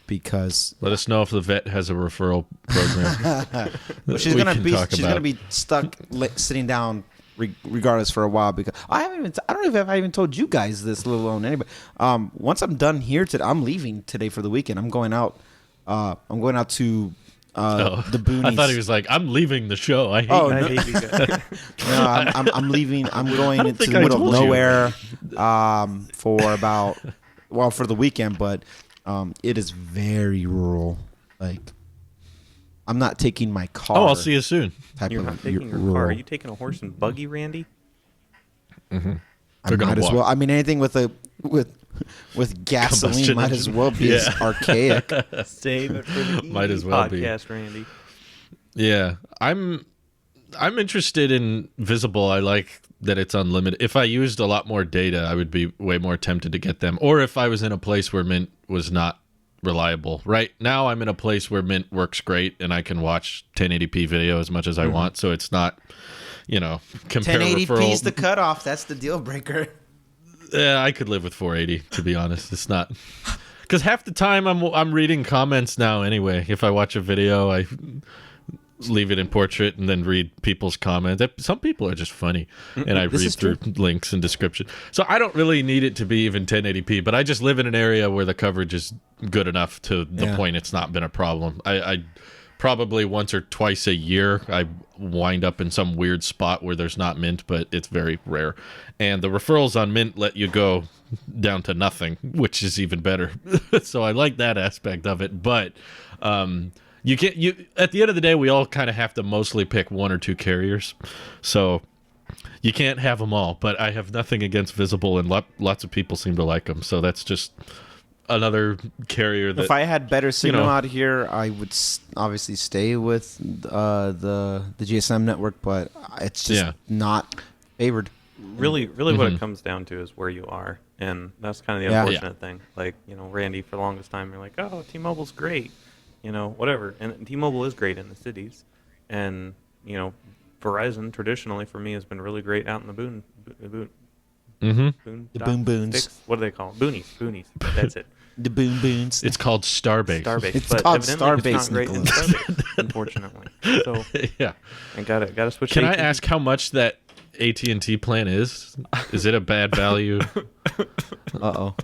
because Let us know if the vet has a referral program. she's gonna be stuck sitting down regardless for a while, because I don't know if I even told you guys this, let alone anybody. Once I'm done here today, I'm leaving today for the weekend. I'm going out to the boonies. I thought he was like, I'm leaving the show. I hate Oh, you. I hate you guys. No, I'm leaving. I'm going into think the I middle of told you. nowhere for the weekend, but it is very rural. Like, I'm not taking my car. Oh, I'll see you soon. You're not taking your car. Are you taking a horse and buggy, Randy? Mm-hmm. I might as well. I mean, anything with gasoline Combustion might as engine. well be as archaic. Save it for the Might as well be. podcast, Randy. Yeah, I'm interested in Visible. I like that it's unlimited. If I used a lot more data, I would be way more tempted to get them. Or if I was in a place where Mint was not reliable. Right now, I'm in a place where Mint works great, and I can watch 1080p video as much as I want. So it's not, compare 1080p is the cutoff. That's the deal breaker. Yeah, I could live with 480. To be honest, it's not. Because half the time I'm reading comments now anyway. If I watch a video, I leave it in portrait and then read people's comments. Some people are just funny, and I read through links and description. So I don't really need it to be even 1080p, but I just live in an area where the coverage is good enough to the point it's not been a problem. I probably once or twice a year I wind up in some weird spot where there's not Mint, but it's very rare. And the referrals on Mint let you go down to nothing, which is even better. So I like that aspect of it, but you at the end of the day, we all kind of have to mostly pick one or two carriers. So you can't have them all, but I have nothing against Visible, and lots of people seem to like them. So that's just another carrier that, If I had better signal out here, I would obviously stay with the GSM network, but it's just not favored. Really, what it comes down to is where you are, and that's kind of the unfortunate thing. Like, Randy, for the longest time, you're like, oh, T-Mobile's great, whatever, and T-Mobile is great in the cities, and Verizon traditionally for me has been really great out in the boons. What do they call them? Boonies. That's it. The boons. it's called Starbase. It's but called evidently Starbase, it's not great in Nicholas. Starbase, unfortunately. So Yeah. I gotta switch. Can to I AT&T. ask how much that AT&T plan is? Is it a bad value? Uh-oh.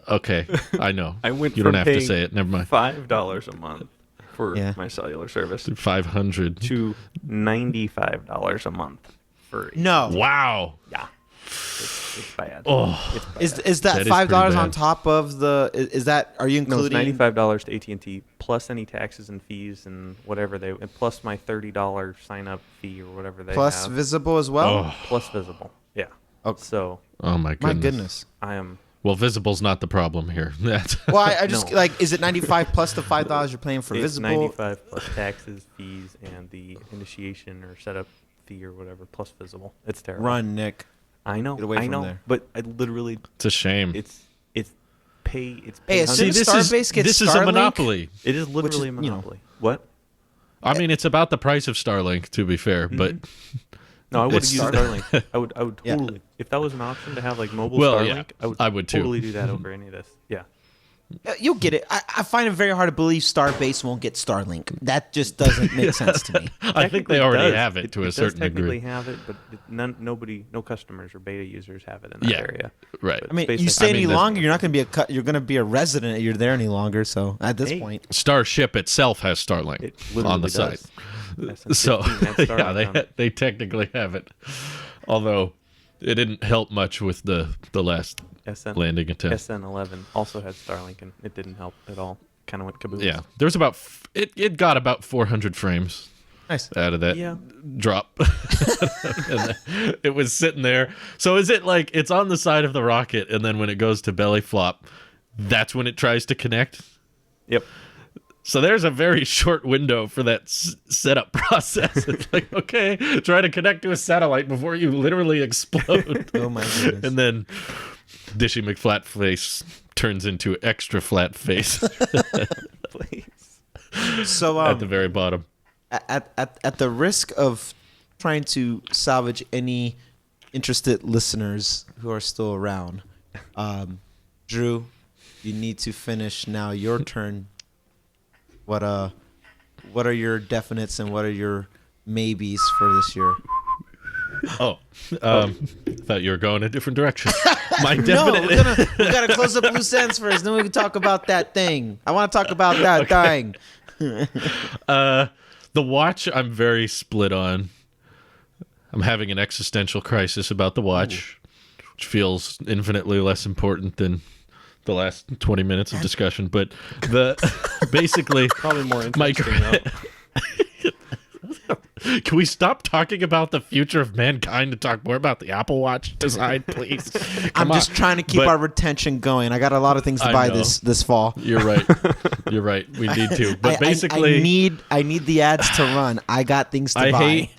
Okay, I know. I went You from don't have to paying say it. Never mind. $5 a month for my cellular service 500 to $95 a month for No. Wow. Yeah, it's bad. Oh, It's bad. Is that That is $5 pretty on bad. top of the? Is that? Are you No, it's including? $95 to AT&T plus any taxes and fees and whatever and plus my $30 sign up fee or whatever they Plus have. Visible as well. Oh. Plus Visible. Yeah. Okay. So oh my goodness. My goodness. I am. Well, Visible's not the problem here. That's Well, I just No. like. Is it 95 plus the $5 you're paying for It's Visible? 95 plus taxes, fees, and the initiation or setup fee or whatever plus Visible. It's terrible. Run, Nick. I know. Get away I from know. there. But I literally, it's a shame. it's pay. It's Hey, pay as See, soon as this Starbase gets is a Starlink- monopoly. It is is, literally a you know. monopoly. What? I mean, it's about the price of Starlink, to be fair, but No, I would have It's used Starlink. Starlink. I would Yeah. totally. If that was an option to have like mobile Well, Starlink, yeah, I I would too. totally do that over any of this. Yeah. You'll get it. I find it very hard to believe Starbase won't get Starlink. That just doesn't make sense to me. I think they Technically already does. have it to a does certain technically degree. have it, but no customers or beta users have it in that Yeah. area. Right. I mean, Basically- you stay I mean, any that's- longer, you're not going to be you're going to be a resident. You're there any longer. So at this Hey. point, Starship itself has Starlink It literally on the site. does. So SM-15 had yeah, Starlink on it. they technically have it. Although it didn't help much with the last landing attempt. SN11 also had Starlink, and it didn't help at all. Kind of went caboose. Yeah, there was about it got about 400 frames nice. out of that Yeah. drop. And it was sitting there. So is it like it's on the side of the rocket, and then when it goes to belly flop, that's when it tries to connect? Yep. So there's a very short window for that setup process. It's like, okay, try to connect to a satellite before you literally explode. Oh my goodness. And then Dishy McFlatface turns into extra flat face Please. So at the very bottom. at the risk of trying to salvage any interested listeners who are still around, Drew, you need to finish now. Your turn. What are your definites and what are your maybes for this year? Oh, thought you were going a different direction. My No, definite. we gotta close up loose ends first. Then we can talk about that thing. I want to talk about that thing. The watch, I'm very split on. I'm having an existential crisis about the watch, which feels infinitely less important than the last 20 minutes of discussion. But basically, Probably more interesting, though. Can we stop talking about the future of mankind and talk more about the Apple Watch design, please? I'm just trying to keep our retention going. I got a lot of things to buy this fall. You're right. You're right. We need to. But basically, I need the ads to run. I got things to buy.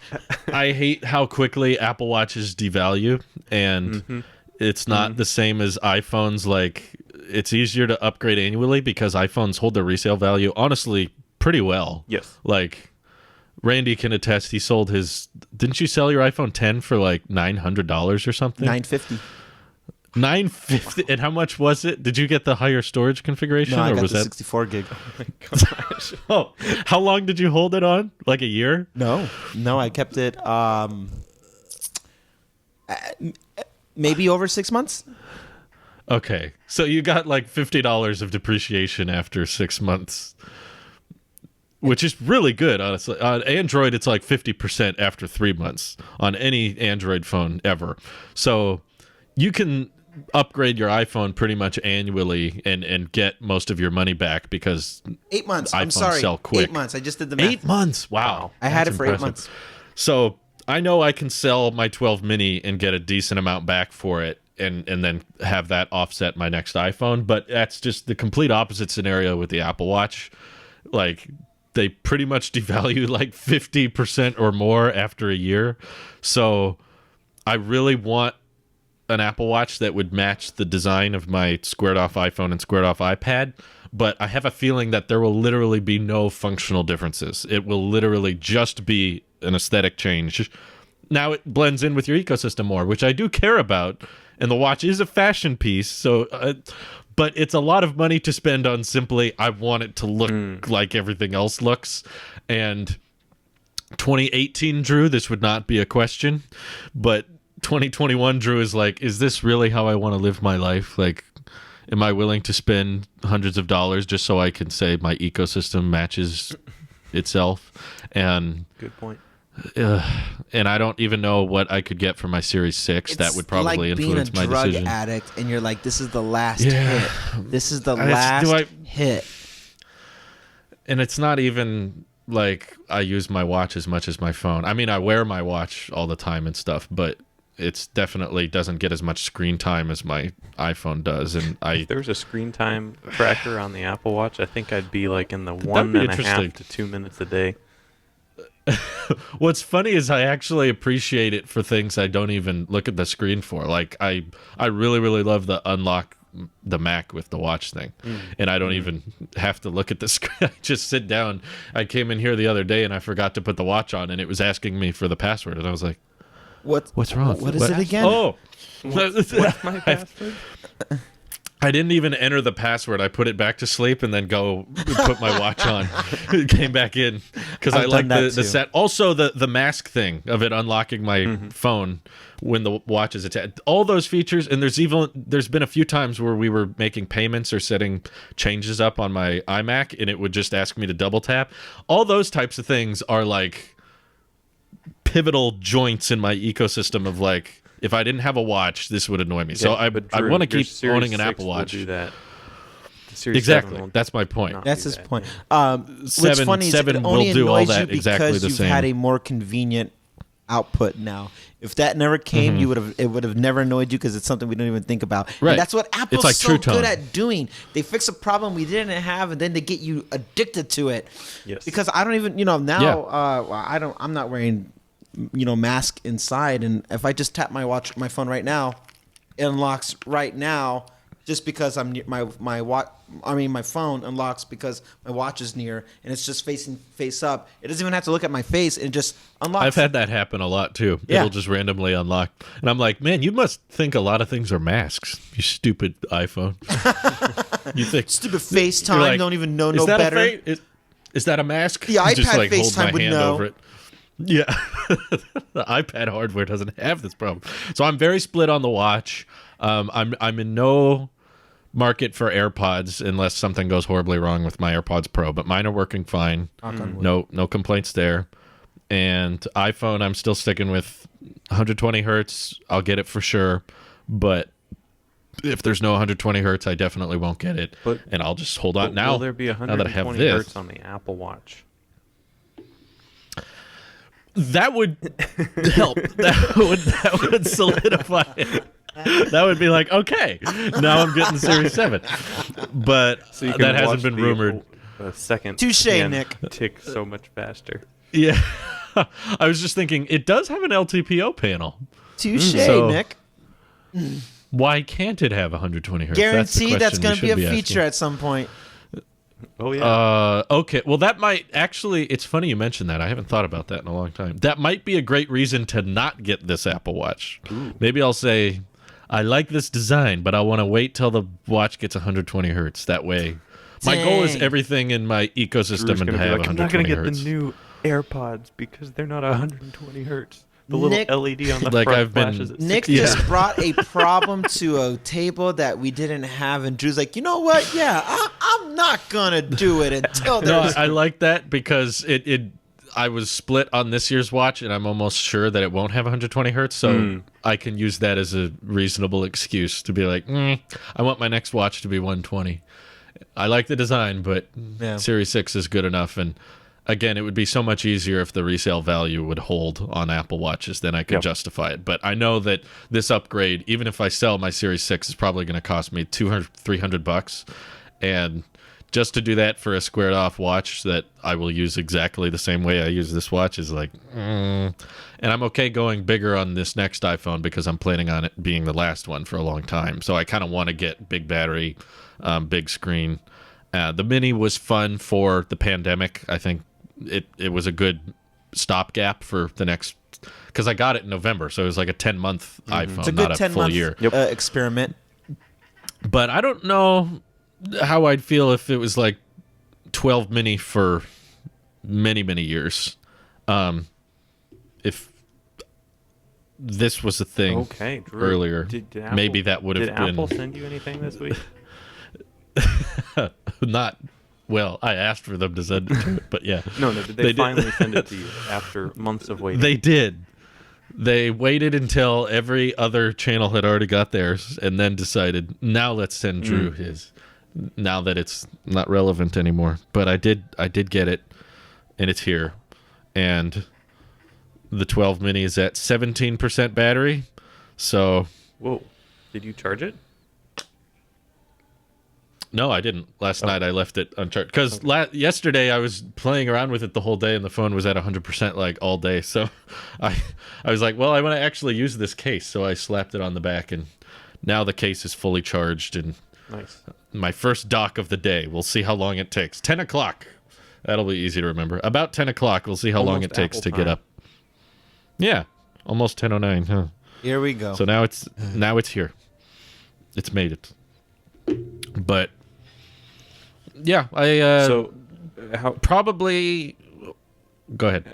I hate how quickly Apple Watches devalue, and it's not the same as iPhones. Like, it's easier to upgrade annually because iPhones hold their resale value honestly pretty well. Yes. Like, Randy can attest. He sold his. Didn't you sell your iPhone 10 for like $900 or something? $950. $950. And how much was it? Did you get the higher storage configuration? No, I got was the that 64 gig. Oh my gosh. Oh, how long did you hold it on? Like a year? No, I kept it maybe over 6 months. Okay, so you got like $50 of depreciation after 6 months. Which is really good, honestly. On Android, it's like 50% after 3 months on any Android phone ever. So you can upgrade your iPhone pretty much annually and get most of your money back because 8 months. iPhones I'm sorry. sell quick. 8 months. I just did the math. 8 months. Wow. I had it That's for 8 impressive. months. So I know I can sell my 12 mini and get a decent amount back for it and then have that offset my next iPhone. But that's just the complete opposite scenario with the Apple Watch. Like, they pretty much devalue like 50% or more after a year. So I really want an Apple Watch that would match the design of my squared off iPhone and squared off iPad. But I have a feeling that there will literally be no functional differences. It will literally just be an aesthetic change. Now it blends in with your ecosystem more, which I do care about. And the watch is a fashion piece. So, but it's a lot of money to spend on simply, I want it to look like everything else looks. And 2018, Drew, this would not be a question. But 2021, Drew, is like, is this really how I want to live my life? Like, am I willing to spend hundreds of dollars just so I can say my ecosystem matches itself? And good point. And I don't even know what I could get for my Series 6. That would probably influence my decision. Like being a drug addict, and you're like, this is the last hit. This is the last hit. And it's not even like I use my watch as much as my phone. I mean, I wear my watch all the time and stuff, but it's definitely doesn't get as much screen time as my iPhone does. And if there's a screen time tracker on the Apple Watch, I think I'd be like in the 1.5 to 2 minutes a day. What's funny is I actually appreciate it for things I don't even look at the screen for. Like I really, really love the unlock the Mac with the watch thing. And I don't even have to look at the screen. I just sit down. I came in here the other day and I forgot to put the watch on and it was asking me for the password. And I was like, what's wrong? What is it again? Oh, what's my password? I didn't even enter the password. I put it back to sleep and then go put my watch on. Came back in because I like the set. Also, the mask thing of it unlocking my phone when the watch is attached. All those features, and there's been a few times where we were making payments or setting changes up on my iMac, and it would just ask me to double tap. All those types of things are like pivotal joints in my ecosystem of like, if I didn't have a watch, this would annoy me. So I want to keep owning an Apple Watch. Do that. Exactly. That's my point. That's his point. What's funny is it only annoys you because you've had a more convenient output now. If that never came, it would have never annoyed you because it's something we don't even think about. Right. And that's what Apple's like so True Tone. good at doing. They fix a problem we didn't have, and then they get you addicted to it. Yes. Because I don't even, now I'm not wearing mask inside, and if I just tap my phone right now, it unlocks right now just because I'm near my phone unlocks because my watch is near and it's just facing face up. It doesn't even have to look at my face, and it just unlocks. I've had that happen a lot too. Yeah. It'll just randomly unlock, and I'm like, man, you must think a lot of things are masks, you stupid iPhone. You think stupid FaceTime, like, don't even know no better. Is that a mask? The iPad just like FaceTime hold my would hand know. over it. Yeah, the iPad hardware doesn't have this problem. So I'm very split on the watch. I'm in no market for AirPods unless something goes horribly wrong with my AirPods Pro, but mine are working fine. No complaints there. And iPhone, I'm still sticking with 120 hertz. I'll get it for sure, but if there's no 120 hertz, I definitely won't get it. And I'll just hold on now. Will there be 120 hertz on the Apple Watch? That would help. That would solidify it. That would be like, okay, now I'm getting the Series 7. But so that hasn't been rumored. Second. Touche, Nick. Tick so much faster. Yeah. I was just thinking, it does have an LTPO panel. Touche, Nick. Why can't it have 120 hertz? Guaranteed that's going to be a feature at some point. Oh, yeah. Okay. Well, that might actually, it's funny you mentioned that. I haven't thought about that in a long time. That might be a great reason to not get this Apple Watch. Ooh. Maybe I'll say, I like this design, but I want to wait till the watch gets 120 hertz. That way, my goal is everything in my ecosystem and have 120 hertz. I'm not going to get the new AirPods because they're not 120 hertz. The little LED on the front flashes at Nick just brought a problem to a table that we didn't have, and Drew's like, you know what? Yeah, I'm not gonna do it until there's. No, I like that because I was split on this year's watch, and I'm almost sure that it won't have 120 hertz, so I can use that as a reasonable excuse to be like, I want my next watch to be 120. I like the design, but Series 6 is good enough, and again, it would be so much easier if the resale value would hold on Apple Watches, then I could justify it. But I know that this upgrade, even if I sell my Series 6, is probably going to cost me $200-$300. And just to do that for a squared off watch that I will use exactly the same way I use this watch is like, And I'm okay going bigger on this next iPhone because I'm planning on it being the last one for a long time. So I kind of want to get big battery, big screen. The Mini was fun for the pandemic. I think it was a good stopgap for the next, because I got it in November, so it was like a 10-month iPhone, it's a not good a full year experiment. But I don't know how I'd feel if it was like 12 mini for many years. If this was a thing Drew, earlier, did Apple, maybe that would have been. Did Apple send you anything this week? Not. Well, I asked for them to send it to it, but yeah. No, did they finally send it to you after months of waiting? They did. They waited until every other channel had already got theirs and then decided, now let's send Drew his, now that it's not relevant anymore. But I did get it, and it's here. And the 12 mini is at 17% battery, so... Whoa. Did you charge it? No, I didn't. Last night I left it uncharged because yesterday I was playing around with it the whole day and the phone was at 100% like all day. So I was like, well, I want to actually use this case, so I slapped it on the back, and now the case is fully charged. And my first dock of the day. We'll see how long it takes. 10 o'clock. That'll be easy to remember. About 10 o'clock. We'll see how long it takes to get up. Yeah, almost 10:09. Huh? Here we go. So now it's here. It's made it. But yeah, how probably go ahead.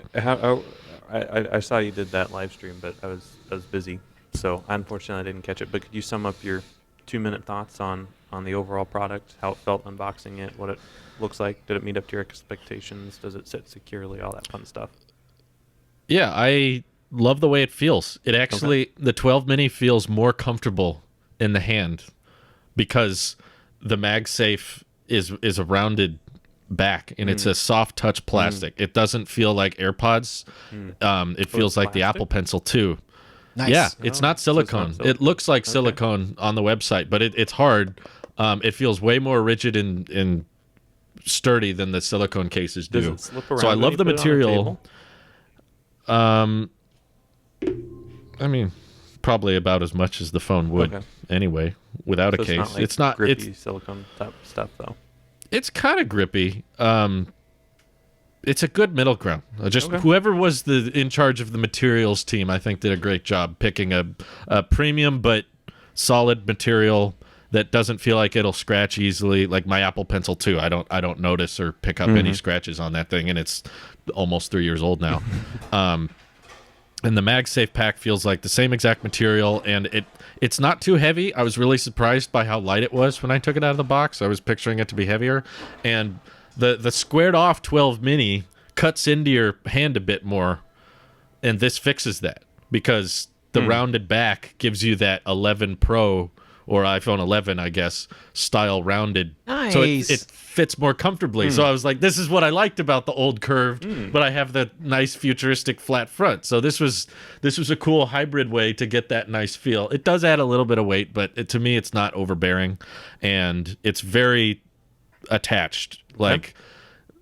I saw you did that live stream, but I was busy, so unfortunately I didn't catch it. But could you sum up your 2-minute thoughts on the overall product, how it felt unboxing it, what it looks like? Did it meet up to your expectations? Does it sit securely? All that fun stuff. Yeah, I love the way it feels. It actually, the 12 mini feels more comfortable in the hand because the MagSafe is a rounded back, and it's a soft touch plastic. It doesn't feel like AirPods. It feels like the Apple Pencil too. Nice. Yeah, it's not silicone. So it's not it looks like silicone on the website, but it's hard. It feels way more rigid and sturdy than the silicone cases do. Does it slip around so I when love you the put it on a material. I mean, probably about as much as the phone would anyway, without a case. It's not grippy it's silicone type stuff though. It's kind of grippy. It's a good middle ground. Whoever was in charge of the materials team, I think, did a great job picking a premium but solid material that doesn't feel like it'll scratch easily. Like my Apple Pencil 2, I don't notice or pick up any scratches on that thing, and it's almost 3 years old now. And the MagSafe pack feels like the same exact material, and it's not too heavy. I was really surprised by how light it was when I took it out of the box. I was picturing it to be heavier. And the squared off 12 mini cuts into your hand a bit more, and this fixes that because the rounded back gives you that 11 Pro or iPhone 11, I guess, style rounded. Nice. So it fits more comfortably. So I was like, this is what I liked about the old curved, but I have the nice futuristic flat front. So this was a cool hybrid way to get that nice feel. It does add a little bit of weight, but to me, it's not overbearing, and it's very attached. Like,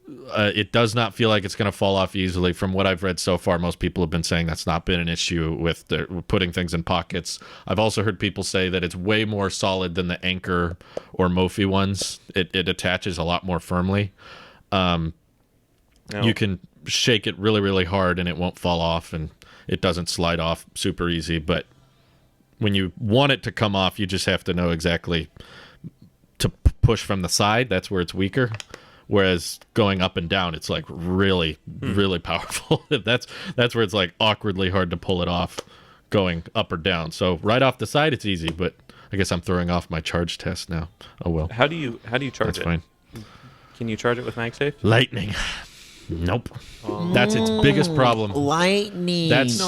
it does not feel like it's going to fall off easily. From what I've read so far, most people have been saying that's not been an issue with putting things in pockets. I've also heard people say that it's way more solid than the Anchor or Mophie ones. It attaches a lot more firmly. You can shake it really, really hard and it won't fall off, and it doesn't slide off super easy. But when you want it to come off, you just have to know exactly to push from the side. That's where it's weaker. Whereas going up and down, it's like really, really powerful. That's where it's like awkwardly hard to pull it off going up or down. So right off the side, it's easy, but I guess I'm throwing off my charge test now. Oh well. How do you charge That's it? Fine. Can you charge it with MagSafe? Lightning. Nope. That's its biggest problem. Lightning. There's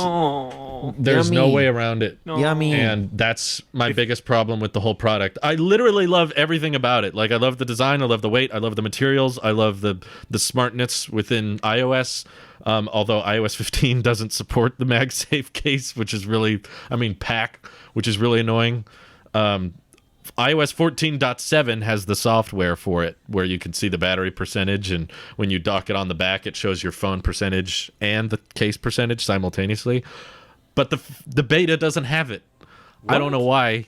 Yummy. no way around it. Yummy. And that's my biggest problem with the whole product. I literally love everything about it. Like, I love the design, I love the weight, I love the materials, I love the smartness within iOS. Although iOS 15 doesn't support the MagSafe case, which is really, pack, which is really annoying. iOS 14.7 has the software for it where you can see the battery percentage, and when you dock it on the back, it shows your phone percentage and the case percentage simultaneously. But the beta doesn't have it. What? I don't know why,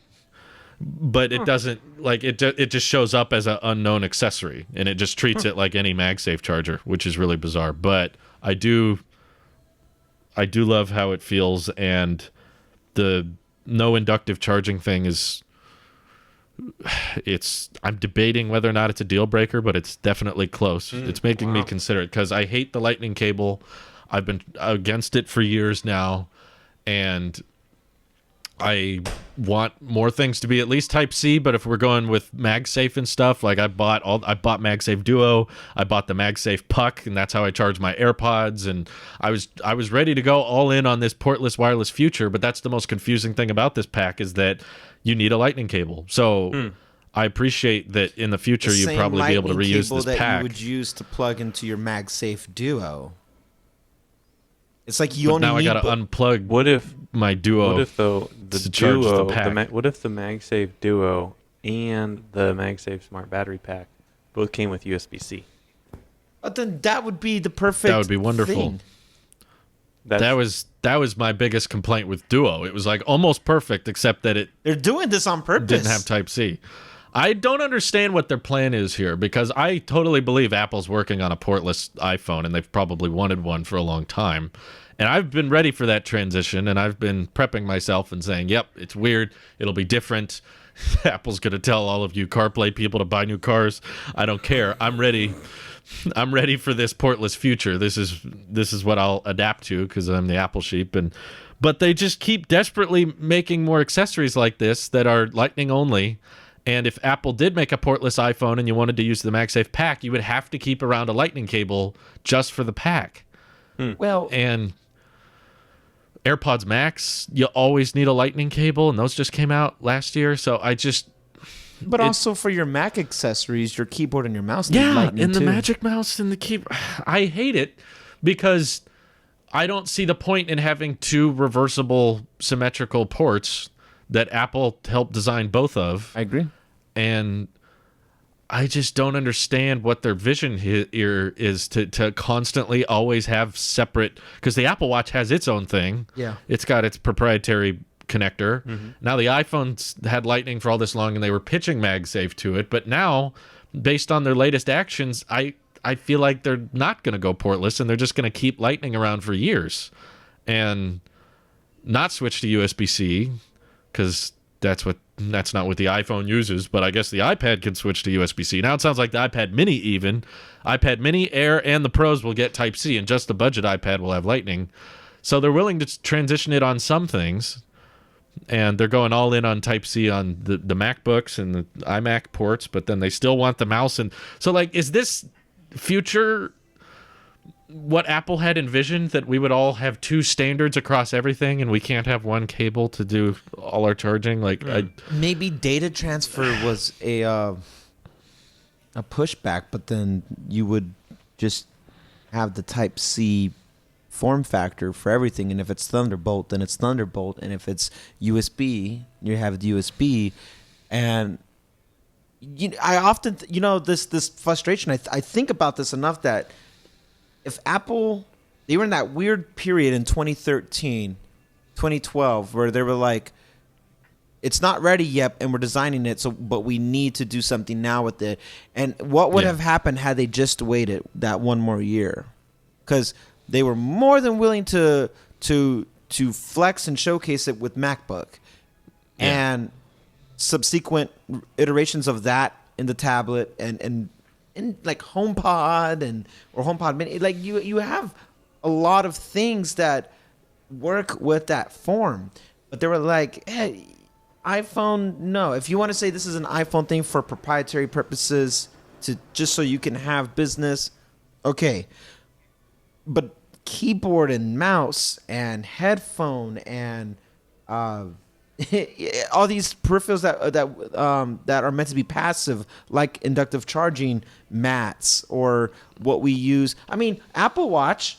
but it doesn't. Like, it just shows up as an unknown accessory, and it just treats it like any MagSafe charger, which is really bizarre. But I do love how it feels, and the no inductive charging thing is. I'm debating whether or not it's a deal breaker, but it's definitely close. It's making me consider it because I hate the lightning cable. I've been against it for years now, and I want more things to be at least Type-C. But if we're going with MagSafe and stuff, like I bought MagSafe Duo, I bought the MagSafe Puck, and that's how I charge my AirPods. And I was ready to go all in on this portless wireless future. But that's the most confusing thing about this pack is that you need a lightning cable. So I appreciate that in the future you'd probably be able to reuse this that pack. You would use to plug into your MagSafe Duo. It's like you but only now need I gotta unplug my Duo. What if the charge Duo? the pack? What if the MagSafe Duo and the MagSafe Smart Battery Pack both came with USB-C? But then that would be the perfect. That would be wonderful. thing. That was my biggest complaint with Duo. It was like almost perfect, except that They're doing this on purpose. didn't have Type-C. I don't understand what their plan is here, because I totally believe Apple's working on a portless iPhone, and they've probably wanted one for a long time. And I've been ready for that transition, and I've been prepping myself and saying, yep, it's weird. It'll be different. Apple's going to tell all of you CarPlay people to buy new cars. I don't care. I'm ready. I'm ready for this portless future. This is what I'll adapt to because I'm the Apple sheep. But they just keep desperately making more accessories like this that are Lightning only. And if Apple did make a portless iPhone and you wanted to use the MagSafe pack, you would have to keep around a Lightning cable just for the pack. Well, and AirPods Max, you always need a Lightning cable, and those just came out last year. So but also for your Mac accessories, your keyboard and your mouse need yeah, Lightning and the too. Magic Mouse and the keyboard. I hate it because I don't see the point in having two reversible symmetrical ports that Apple helped design both of. I agree. And I just don't understand what their vision here is to constantly always have separate, because the Apple Watch has its own thing. Yeah. It's got its proprietary connector. Now the iPhones had Lightning for all this long and they were pitching MagSafe to it, but now based on their latest actions, I feel like they're not going to go portless and they're just going to keep Lightning around for years and not switch to USB-C, because that's not what the iPhone uses, but I guess the iPad can switch to USB-C. Now it sounds like the iPad Mini iPad Mini, Air, and the Pros will get Type-C, and just the budget iPad will have Lightning. So they're willing to transition it on some things, and they're going all in on Type-C on the MacBooks and the iMac ports, but then they still want the mouse. And so, like, is this future what Apple had envisioned, that we would all have two standards across everything and we can't have one cable to do all our charging? Like, maybe data transfer was a pushback, but then you would just have the Type-C form factor for everything, and if it's Thunderbolt, then it's Thunderbolt, and if it's USB, you have the USB. And I often, this frustration. I think about this enough that if Apple, they were in that weird period in 2013, 2012, where they were like, it's not ready yet, and we're designing it, but we need to do something now with it. And what would have happened had they just waited that one more year? Because they were more than willing to flex and showcase it with MacBook, and subsequent iterations of that in the tablet and like HomePod or HomePod Mini. Like you have a lot of things that work with that form, but they were like, hey, iPhone, no. If you want to say this is an iPhone thing for proprietary purposes, to just so you can have business, okay. But keyboard and mouse and headphone and all these peripherals that are meant to be passive, like inductive charging mats, or what we use. I mean, Apple Watch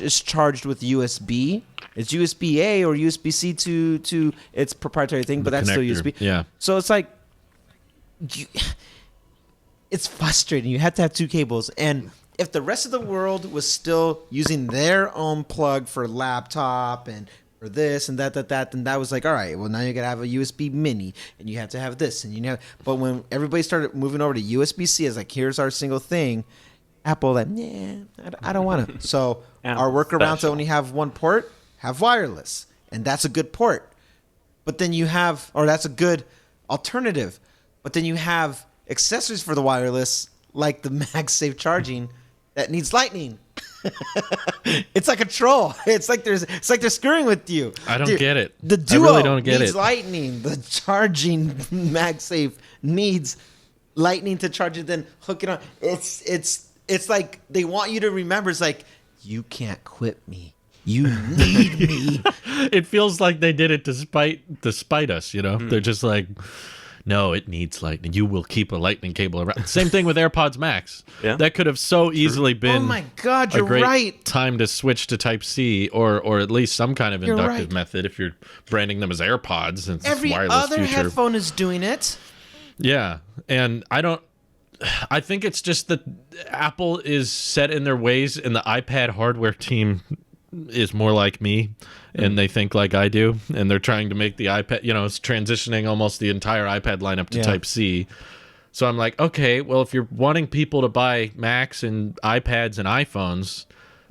is charged with USB. It's USB A or USB C to its proprietary thing, but that's connector. still USB. Yeah. So it's like, it's frustrating. You have to have two cables. And if the rest of the world was still using their own plug for laptop and for this and that, then that was like, all right, well, now you gotta have a USB mini and you have to have this and but when everybody started moving over to USB-C, it's like, here's our single thing. Apple like, yeah, I don't want it. So our workaround to only have one port, have wireless, and that's a good port. But then you have, or that's a good alternative. But then you have accessories for the wireless, like the MagSafe charging, that needs lightning. It's like a troll. It's like they're screwing with you. I don't get it. The Duo I really don't get needs it. lightning. The charging MagSafe needs lightning to charge it, then hook it on. It's like they want you to remember. It's like, you can't quit me. You need me. It feels like they did it to spite us, They're just like, no, it needs lightning. You will keep a lightning cable around. Same thing with AirPods Max. Yeah. That could have so easily been Oh my God, you're a great right. time to switch to Type-C or at least some kind of inductive method if you're branding them as AirPods and Every wireless other future. headphone is doing it. Yeah, and I think it's just that Apple is set in their ways, and the iPad hardware team is more like me, and they think like I do, and they're trying to make the iPad, it's transitioning almost the entire iPad lineup to Type-C. So I'm like, okay, well, if you're wanting people to buy Macs and iPads and iPhones,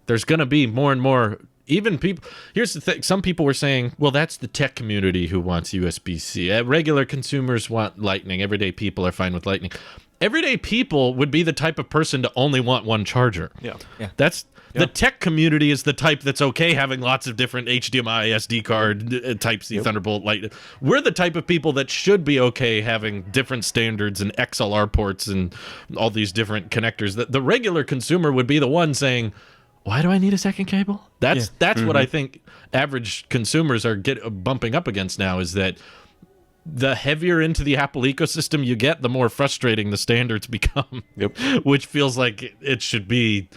there's going to be more and more. Even people, here's the thing, some people were saying, well, that's the tech community who wants USB-C. Regular consumers want Lightning. Everyday people are fine with Lightning. Everyday people would be the type of person to only want one charger. Yeah. The tech community is the type that's okay having lots of different HDMI, SD card, Type-C, Thunderbolt, Lightning. We're the type of people that should be okay having different standards and XLR ports and all these different connectors. The regular consumer would be the one saying, why do I need a second cable? That's what I think average consumers are bumping up against now, is that the heavier into the Apple ecosystem you get, the more frustrating the standards become. Yep. Which feels like it should be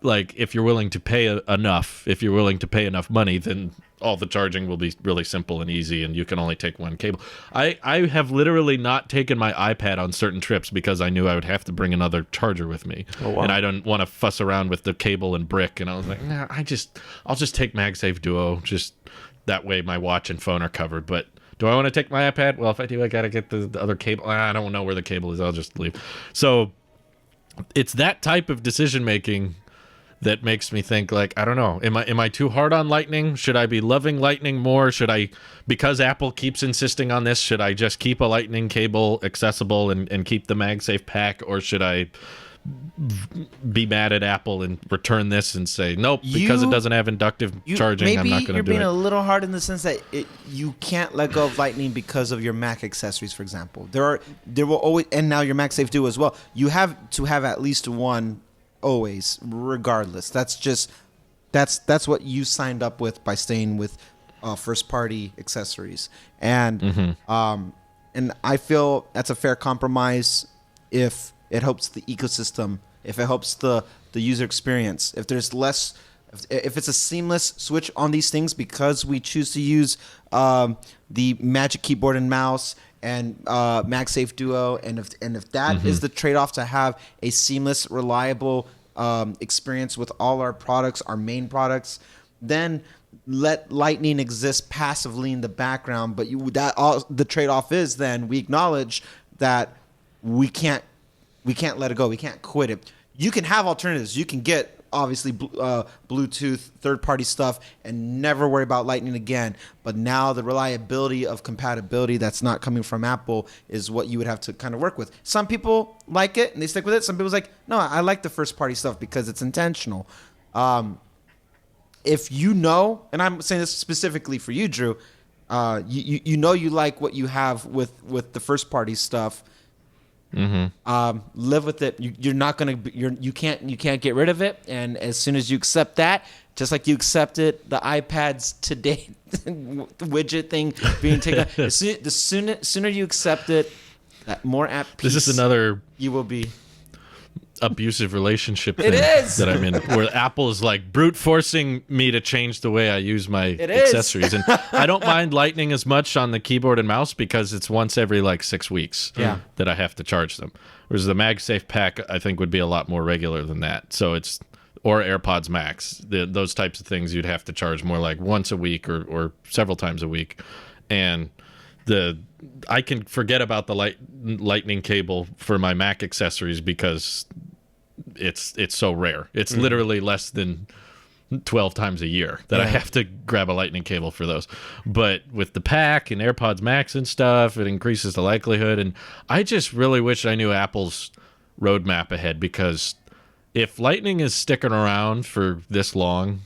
like, if you're willing to pay enough money, then all the charging will be really simple and easy, and you can only take one cable. I have literally not taken my iPad on certain trips because I knew I would have to bring another charger with me. Oh, wow. And I don't want to fuss around with the cable and brick. And I was like, nah, I'll just take MagSafe Duo. Just that way my watch and phone are covered. But do I want to take my iPad? Well, if I do, I got to get the other cable. I don't know where the cable is. I'll just leave. So it's that type of decision making that makes me think, like, I don't know. Am I too hard on Lightning? Should I be loving Lightning more? Should I, because Apple keeps insisting on this, should I just keep a Lightning cable accessible and keep the MagSafe pack? Or should I be mad at Apple and return this and say nope because it doesn't have inductive charging. I'm not going to do it. Maybe you're being a little hard in the sense that you can't let go of Lightning because of your Mac accessories, for example. There will always, and now your MagSafe Duo as well. You have to have at least one always, regardless. That's what you signed up with by staying with first party accessories, and and I feel that's a fair compromise if it helps the ecosystem, if it helps the user experience, if there's less, if it's a seamless switch on these things because we choose to use the Magic Keyboard and Mouse and MagSafe Duo, and if that is the trade-off to have a seamless, reliable experience with all our products, our main products, then let Lightning exist passively in the background. But the trade-off is then we acknowledge that we can't let it go. We can't quit it. You can have alternatives. You can get obviously Bluetooth third-party stuff and never worry about Lightning again. But now the reliability of compatibility that's not coming from Apple is what you would have to kind of work with. Some people like it and they stick with it. Some people's like, no, I like the first-party stuff because it's intentional. If you know, and I'm saying this specifically for you, Drew, you know you like what you have with the first-party stuff. Live with it. You're not gonna. You can't get rid of it. And as soon as you accept that, just like you accepted the iPads today, the widget thing being taken, the sooner you accept it, that more at peace. This is another you will be. Abusive relationship thing that I'm in, where Apple is like brute forcing me to change the way I use my accessories. And I don't mind Lightning as much on the keyboard and mouse because it's once every like 6 weeks that I have to charge them. Whereas the MagSafe pack, I think, would be a lot more regular than that. So it's, or AirPods Max, those types of things you'd have to charge more like once a week or several times a week. And I can forget about the Lightning cable for my Mac accessories because it's so rare. It's literally less than 12 times a year that I have to grab a Lightning cable for those. But with the pack and AirPods Max and stuff, it increases the likelihood. And I just really wish I knew Apple's roadmap ahead, because if Lightning is sticking around for this long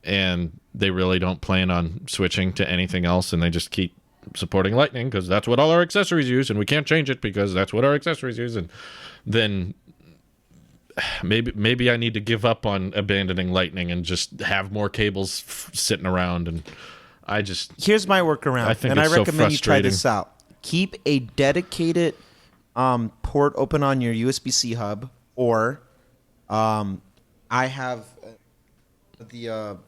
and they really don't plan on switching to anything else and they just keep supporting Lightning because that's what all our accessories use and we can't change it because that's what our accessories use, and then maybe I need to give up on abandoning Lightning and just have more cables sitting around. And here's my workaround, I think and I so recommend you try frustrating. this out. Keep a dedicated port open on your USB-C hub, or I have the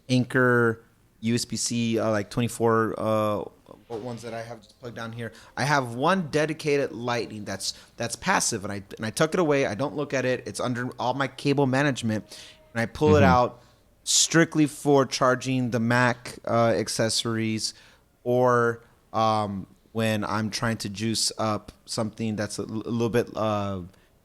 Anchor USB-C like 24 ones that I have just plugged down here. I have one dedicated Lightning that's passive, and I tuck it away. I don't look at it. It's under all my cable management, and I pull it out strictly for charging the Mac accessories, or when I'm trying to juice up something that's a little bit.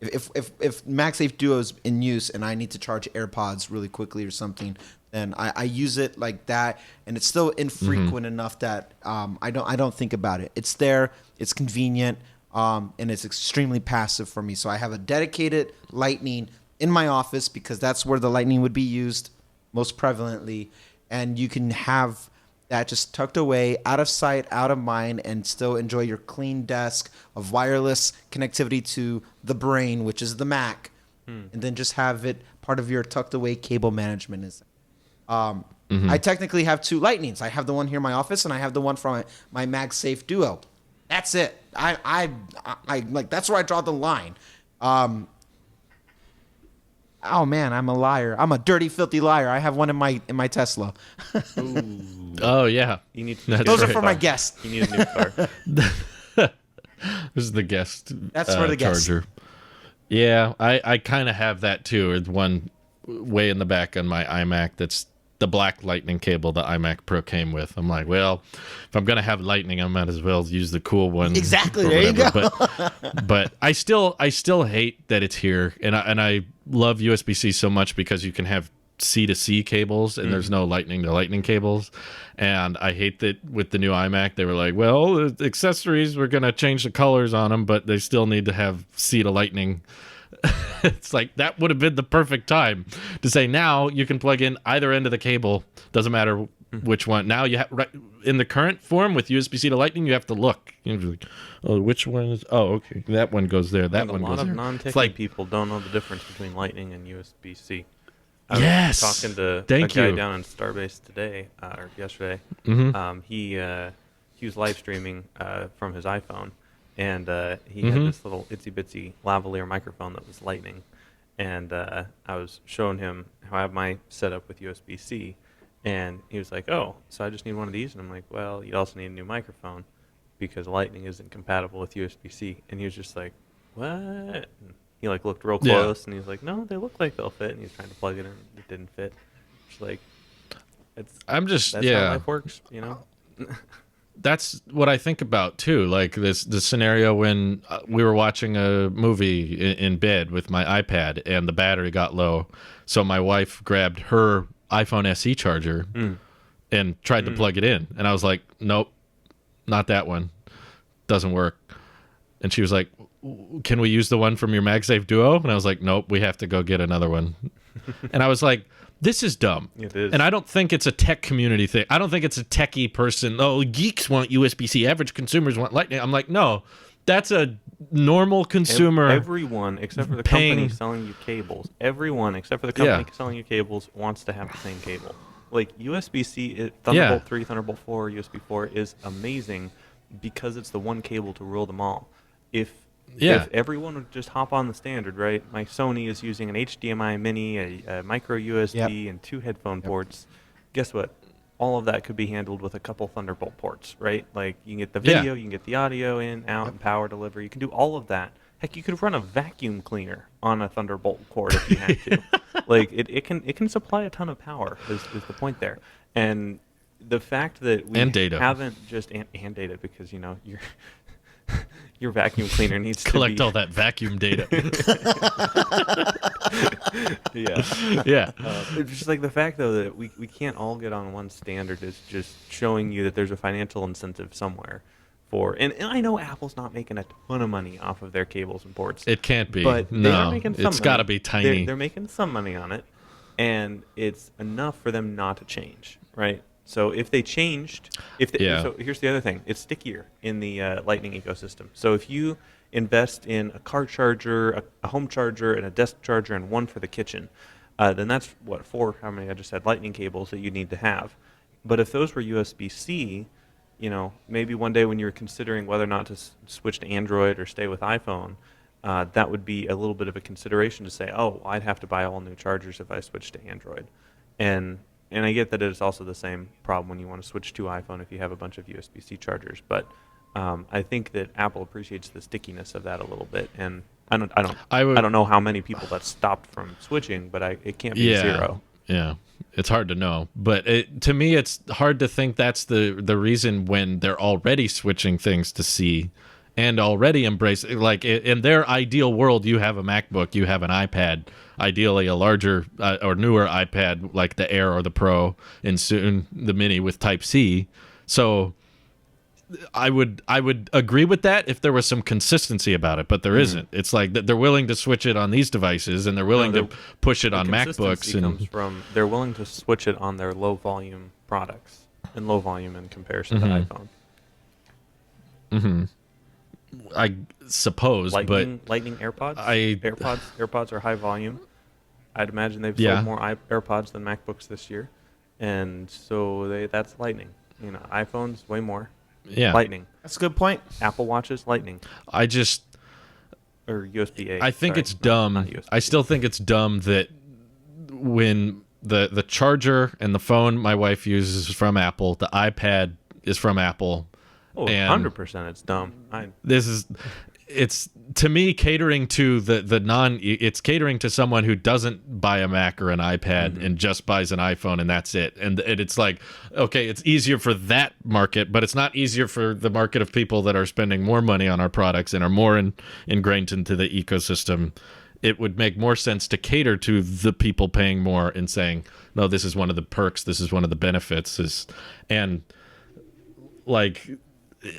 If MagSafe Duo is in use and I need to charge AirPods really quickly or something, then I use it like that, and it's still infrequent enough that I don't think about it. It's there, it's convenient, and it's extremely passive for me. So I have a dedicated Lightning in my office because that's where the Lightning would be used most prevalently, and you can have that just tucked away, out of sight, out of mind, and still enjoy your clean desk of wireless connectivity to the brain, which is the Mac, and then just have it part of your tucked away cable management. I technically have two Lightnings. I have the one here in my office, and I have the one from my MagSafe Duo. That's it. I like, that's where I draw the line. Oh man, I'm a liar. I'm a dirty, filthy liar. I have one in my Tesla. Oh yeah, You need Those are for my guests. You need a new car. This is the guest. That's for the guest. charger. Yeah, I kind of have that too. It's one way in the back on my iMac. That's the black Lightning cable the iMac Pro came with. I'm like, well, if I'm gonna have Lightning, I might as well use the cool one. Exactly. or There you go. But I still hate that it's here, and I love USB-C so much because you can have C to C cables, and there's no Lightning to Lightning cables. And I hate that with the new iMac, they were like, well, accessories, we're going to change the colors on them, but they still need to have C to Lightning. It's like, that would have been the perfect time to say, now you can plug in either end of the cable. Doesn't matter which one. Now you have, right, in the current form with USB-C to Lightning, you have to look. You know, like, oh, which one is? Oh, okay, that one goes there. That one goes there. A lot of non-techie people don't know the difference between Lightning and USB-C. I was talking to Thank a guy you. down in Starbase today, or yesterday. He was live streaming from his iPhone, and he had this little itsy bitsy lavalier microphone that was Lightning, and I was showing him how I have my setup with USB-C, and he was like, "Oh, so I just need one of these?" And I'm like, "Well, you also need a new microphone because Lightning isn't compatible with USB-C." And he was just like, "What?" And he like looked real close, and he's like, "No, they look like they'll fit." And he's trying to plug it in, it didn't fit. It's like, that's how life works, you know. That's what I think about too. Like the scenario when we were watching a movie in bed with my iPad and the battery got low, so my wife grabbed her iPhone SE charger and tried to plug it in, and I was like, "Nope, not that one. Doesn't work." And she was like, "Can we use the one from your MagSafe Duo?" And I was like, "Nope, we have to go get another one." And I was like, this is dumb. It is. And I don't think it's a tech community thing. I don't think it's a techie person. Oh, geeks want USB-C. Average consumers want Lightning. I'm like, no, that's a normal consumer. Everyone except for the company selling you cables. Everyone except for the company selling you cables wants to have the same cable. Like USB-C, Thunderbolt 3, Thunderbolt 4, USB 4 is amazing because it's the one cable to rule them all. If everyone would just hop on the standard, right? My Sony is using an HDMI mini, a micro USB, and 2 headphone ports. Guess what? All of that could be handled with a couple Thunderbolt ports, right? Like, you can get the video, you can get the audio in, out, and power delivery. You can do all of that. Heck, you could run a vacuum cleaner on a Thunderbolt cord if you had to. Like, it can supply a ton of power, is the point there. And the fact that we haven't just... And data, because, you know, your vacuum cleaner needs to collect all that vacuum data. Yeah. It's just like the fact, though, that we can't all get on one standard is just showing you that there's a financial incentive somewhere for. And I know Apple's not making a ton of money off of their cables and ports. It can't be. But no, they are making some it's got to be tiny. They're making some money on it, and it's enough for them not to change, right? So if they changed, so here's the other thing: it's stickier in the Lightning ecosystem. So if you invest in a car charger, a home charger, and a desk charger, and one for the kitchen, then that's how many I just said Lightning cables that you need to have. But if those were USB-C, you know, maybe one day when you're considering whether or not to switch to Android or stay with iPhone, that would be a little bit of a consideration to say, oh, I'd have to buy all new chargers if I switch to Android, And I get that it's also the same problem when you want to switch to iPhone if you have a bunch of USB-C chargers. But I think that Apple appreciates the stickiness of that a little bit. And I don't know how many people that stopped from switching, but it can't be zero. Yeah, it's hard to know. But to me, it's hard to think that's the reason when they're already switching things to C and already embrace, like in their ideal world, you have a MacBook, you have an iPad, ideally a larger or newer iPad like the Air or the Pro, and soon the Mini with Type-C. So I would agree with that if there was some consistency about it, but there isn't. It's like they're willing to switch it on these devices, and they're willing to push it on MacBooks. Comes from they're willing to switch it on their low volume products, and low volume in comparison to iPhone. I suppose, Lightning AirPods. AirPods are high volume. I'd imagine they've sold more AirPods than MacBooks this year, and so that's Lightning. You know, iPhones way more. Yeah, Lightning. That's a good point. Apple Watches, Lightning. Or USB-A. I think it's dumb. Not USB. I still think it's dumb that when the charger and the phone my wife uses is from Apple, the iPad is from Apple. Oh, 100% it's dumb. It's to me catering to it's catering to someone who doesn't buy a Mac or an iPad and just buys an iPhone, and that's it. And it's like, okay, it's easier for that market, but it's not easier for the market of people that are spending more money on our products and are more ingrained into the ecosystem. it would make more sense to cater to the people paying more and saying, no, this is one of the perks, this is one of the benefits. And like,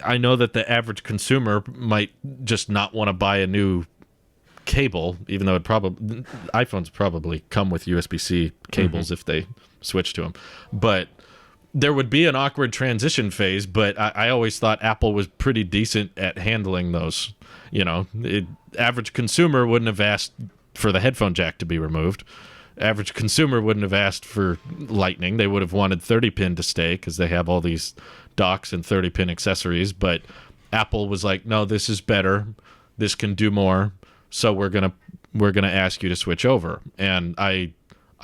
I know that the average consumer might just not want to buy a new cable, even though iPhones probably come with USB-C cables if they switch to them. But there would be an awkward transition phase, but I always thought Apple was pretty decent at handling those. Average consumer wouldn't have asked for the headphone jack to be removed. Average consumer wouldn't have asked for Lightning. They would have wanted 30-pin to stay because they have all these docks and 30-pin accessories. But Apple was like, no, this is better. This can do more. So we're gonna ask you to switch over. And I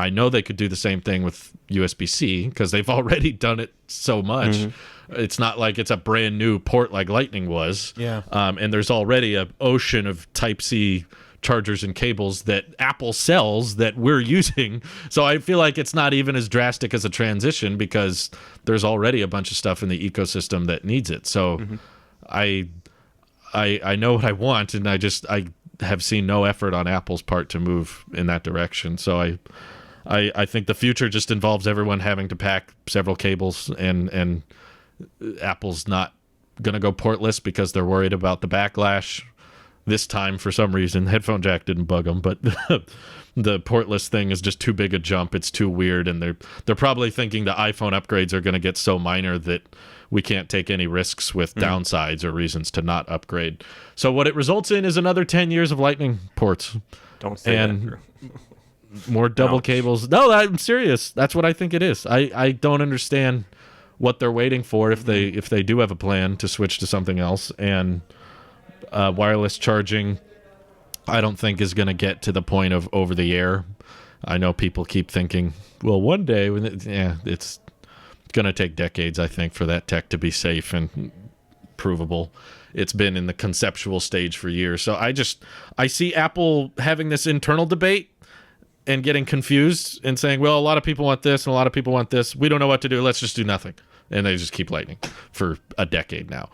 know they could do the same thing with USB-C because they've already done it so much. It's not like it's a brand new port like Lightning was. Yeah. And there's already an ocean of Type-C chargers and cables that Apple sells that we're using. So I feel like it's not even as drastic as a transition because there's already a bunch of stuff in the ecosystem that needs it. So I know what I want, and I have seen no effort on Apple's part to move in that direction. So I think the future just involves everyone having to pack several cables, and Apple's not going to go portless because they're worried about the backlash. This time, for some reason, headphone jack didn't bug them, but the portless thing is just too big a jump. It's too weird, and they're probably thinking the iPhone upgrades are going to get so minor that we can't take any risks with downsides or reasons to not upgrade. So what it results in is another 10 years of Lightning ports. Don't say that, Drew. More double cables. No, I'm serious. That's what I think it is. I don't understand what they're waiting for if they do have a plan to switch to something else. And wireless charging, I don't think is going to get to the point of over the air. I know people keep thinking, well, one day it's going to take decades, I think, for that tech to be safe and provable. It's been in the conceptual stage for years. So I see Apple having this internal debate and getting confused and saying, well, a lot of people want this and a lot of people want this. We don't know what to do. Let's just do nothing. And they just keep Lightning for a decade now.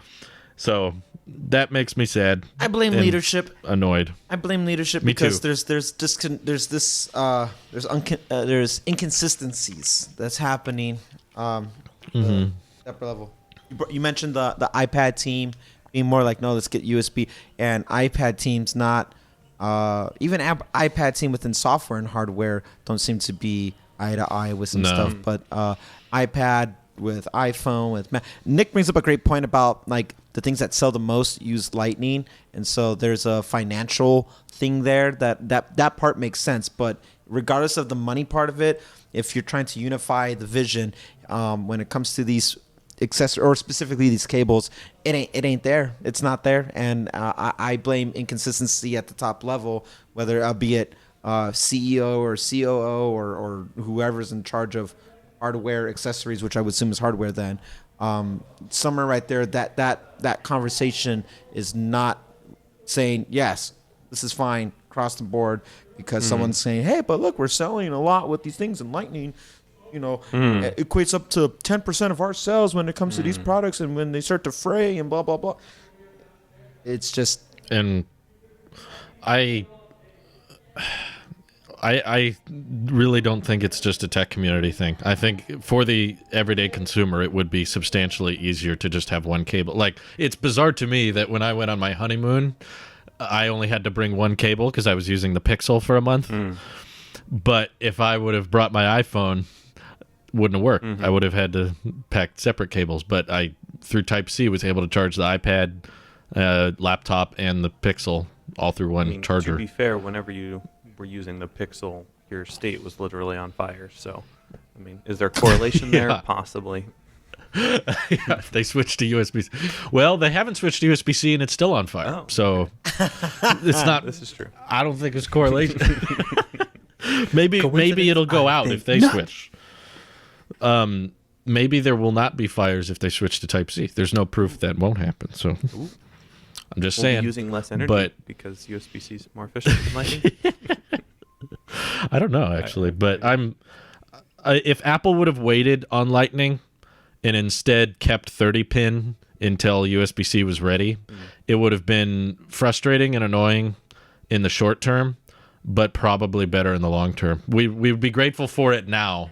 So that makes me sad. I blame leadership. Annoyed. I blame leadership Me because too. there's inconsistencies that's happening. Separate level. You mentioned the iPad team being more like, no, let's get USB, and iPad teams not even iPad team within software and hardware don't seem to be eye to eye with some stuff. But iPad with iPhone with Mac. Nick brings up a great point about like the things that sell the most use Lightning, and so there's a financial thing there that part makes sense. But regardless of the money part of it, if you're trying to unify the vision when it comes to these accessories or specifically these cables, it ain't there. It's not there, and I blame inconsistency at the top level, whether be it CEO or COO or whoever's in charge of hardware accessories, which I would assume is hardware then. Somewhere right there, that conversation is not saying, yes, this is fine across the board, because someone's saying, hey, but look, we're selling a lot with these things in Lightning. It equates up to 10% of our sales when it comes to these products, and when they start to fray and blah, blah, blah. It's just... And I really don't think it's just a tech community thing. I think for the everyday consumer, it would be substantially easier to just have one cable. Like, it's bizarre to me that when I went on my honeymoon, I only had to bring one cable because I was using the Pixel for a month. But if I would have brought my iPhone, wouldn't have worked. I would have had to pack separate cables. But I, through Type-C, was able to charge the iPad, laptop, and the Pixel all through one charger. To be fair, whenever you were using the Pixel, your state was literally on fire. So, is there a correlation there? Possibly. Yeah, they switched to USB-C. Well, they haven't switched to USB-C, and it's still on fire. Oh. So it's not. This is true. I don't think it's correlation. maybe it'll go out if they switch. Maybe there will not be fires if they switch to Type-C. There's no proof that won't happen. So I'm just saying. We'll be using less energy, but because USB-C is more efficient than Lightning. I don't know, actually, but if Apple would have waited on Lightning and instead kept 30-pin until USB-C was ready, it would have been frustrating and annoying in the short term, but probably better in the long term. We would be grateful for it now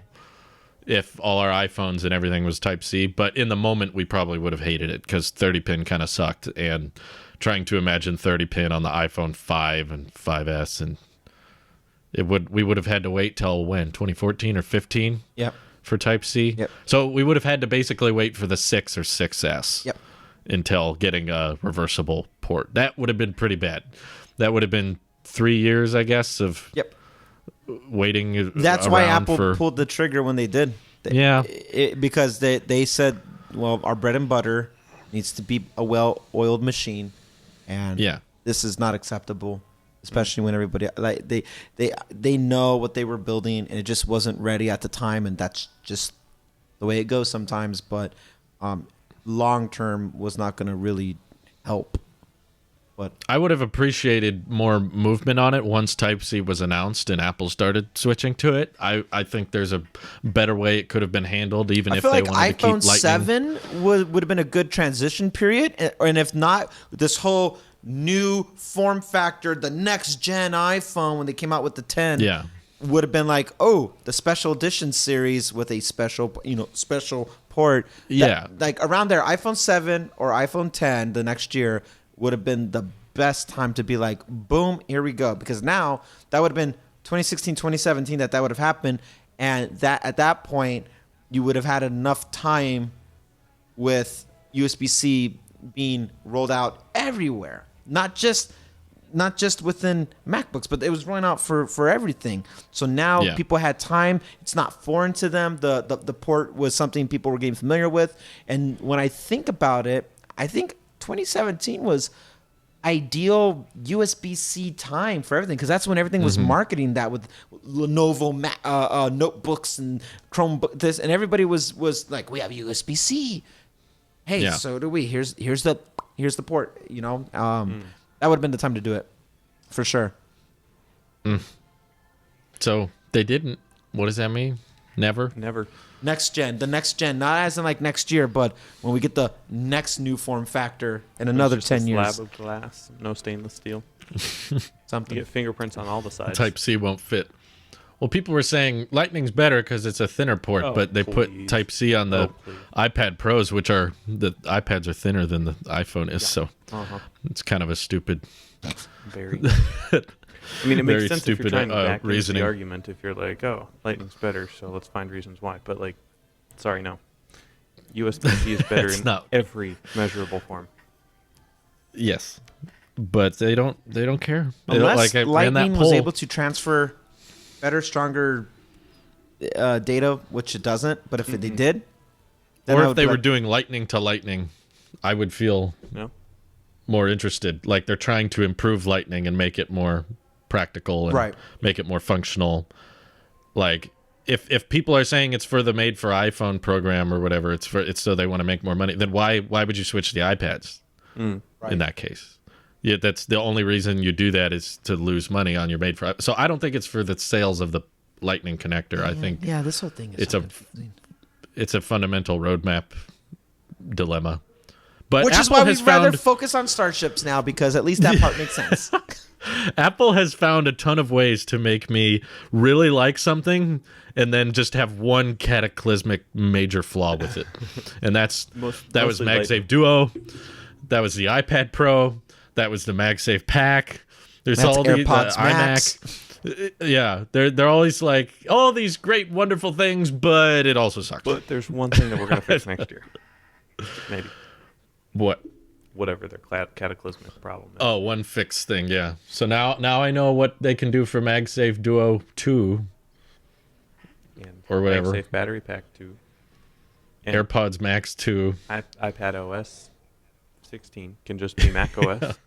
if all our iPhones and everything was Type-C, but in the moment we probably would have hated it because 30-pin kind of sucked, and trying to imagine 30-pin on the iPhone 5 and 5S, and we would have had to wait till when, 2014 or 15? Yep. For Type-C? Yep. So we would have had to basically wait for the 6 or 6S. Yep. Until getting a reversible port. That would have been pretty bad. That would have been 3 years, I guess, of waiting. That's why Apple for... pulled the trigger when they did. Because they said, well, our bread and butter needs to be a well-oiled machine, and this is not acceptable, especially when everybody they know what they were building, and it just wasn't ready at the time, and that's just the way it goes sometimes. But long term was not going to really help. But I would have appreciated more movement on it once Type-C was announced and Apple started switching to it. I think there's a better way it could have been handled, even if they wanted to keep Lightning. iPhone 7 would have been a good transition period, and if not, this whole new form factor, the next gen iPhone when they came out with the 10, would have been like, oh, the special edition series with a special port. Like around there, iPhone 7 or iPhone 10 the next year would have been the best time to be like, boom, here we go. Because now that would have been 2016, 2017 that would have happened. And that at that point, you would have had enough time with USB-C being rolled out everywhere. Not just within MacBooks, but it was rolling out for everything. So now people had time. It's not foreign to them. The port was something people were getting familiar with. And when I think about it, I think 2017 was ideal USB-C time for everything, because that's when everything was marketing that with Lenovo notebooks and Chromebook this, and everybody was like, we have USB-C. Hey, so do we. Here's the port. That would have been the time to do it, for sure. So they didn't. What does that mean? Never? The next gen, not as in like next year, but when we get the next new form factor in another 10 years. Slab of glass, no stainless steel. Something. You get fingerprints on all the sides. Type-C won't fit. Well, people were saying Lightning's better because it's a thinner port, but they put Type-C on the iPad Pros, which are the iPads are thinner than the iPhone is, so it's kind of a stupid. Very. I mean, it makes sense if you're trying to back reasoning. The argument. If you're like, oh, Lightning's better, so let's find reasons why. But like, sorry, no. USB-C is better in every measurable form. Yes, but they don't care. Unless like Lightning was able to transfer better, stronger data, which it doesn't. But if they did, or if they were doing Lightning to Lightning, I would feel more interested. Like they're trying to improve Lightning and make it more practical and make it more functional. Like if people are saying it's for the made for iPhone program or whatever, it's so they want to make more money, then why would you switch to the iPads in that case? Yeah, that's the only reason you do that is to lose money on your made for. So I don't think it's for the sales of the Lightning connector. I think this whole thing is it's a fundamental roadmap dilemma. But which Apple is why we'd rather found, focus on Starships now, because at least that part makes sense. Apple has found a ton of ways to make me really like something and then just have one cataclysmic major flaw with it. And that was MagSafe Duo. That was the iPad Pro. That was the MagSafe Pack. There's all the AirPods Max. Yeah, they're always like all these great, wonderful things, but it also sucks. But there's one thing that we're going to fix next year. Maybe. What? Whatever their cataclysmic problem is. Oh, one fixed thing, yeah. So now I know what they can do for MagSafe Duo 2. And or whatever. MagSafe Battery Pack 2. And AirPods Max 2. iPad OS 16 can just be Mac OS.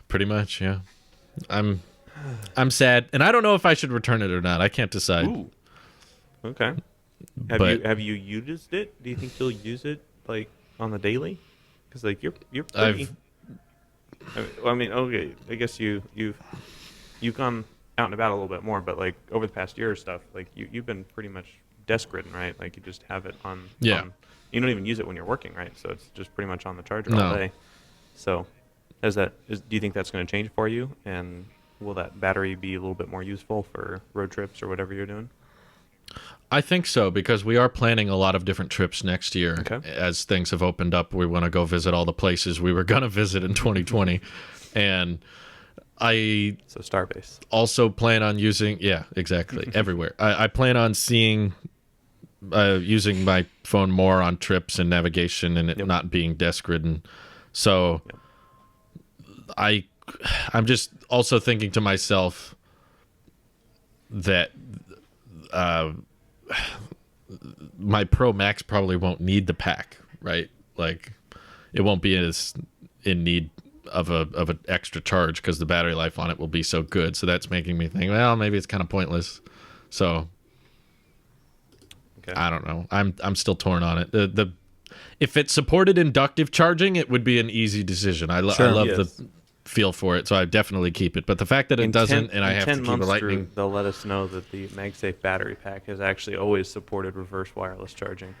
Pretty much, yeah. I'm sad, and I don't know if I should return it or not. I can't decide. Ooh. Okay. Have you used it? Do you think you'll use it like on the daily? Because like you're pretty. I mean, okay. I guess you've gone out and about a little bit more, but like over the past year or stuff, like you've been pretty much desk ridden, right? Like you just have it on. Yeah. You don't even use it when you're working, right? So it's just pretty much on the charger all day. So, do you think that's going to change for you? And will that battery be a little bit more useful for road trips or whatever you're doing? I think so, because we are planning a lot of different trips next year. Okay. As things have opened up, we want to go visit all the places we were going to visit in 2020. And I So Starbase. also plan on using, exactly, everywhere. I plan on using my phone more on trips and navigation, and it not being desk-ridden. So I'm just also thinking to myself that my Pro Max probably won't need the pack, right? Like, it won't be as in need of an extra charge because the battery life on it will be so good. So that's making me think, well, maybe it's kind of pointless. So I don't know. I'm still torn on it. If it supported inductive charging, it would be an easy decision. I love the feel for it, so I definitely keep it. But the fact that it doesn't, and I have to keep a lightning, they'll let us know that the MagSafe battery pack has actually always supported reverse wireless charging.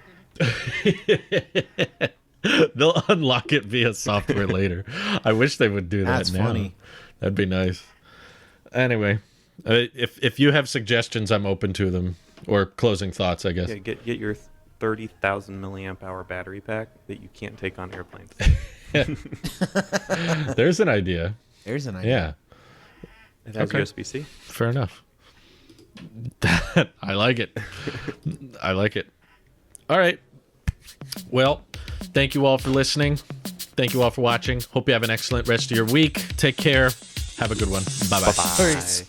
They'll unlock it via software later. I wish they would do that. That's now. funny. That'd be nice. Anyway, if you have suggestions, I'm open to them, or closing thoughts, I guess. Yeah, get your 30,000 milliamp hour battery pack that you can't take on airplanes. There's an idea. There's an idea. Yeah. It has USB-C. Fair enough. I like it. I like it. All right. Well, thank you all for listening. Thank you all for watching. Hope you have an excellent rest of your week. Take care. Have a good one. Bye-bye. Bye.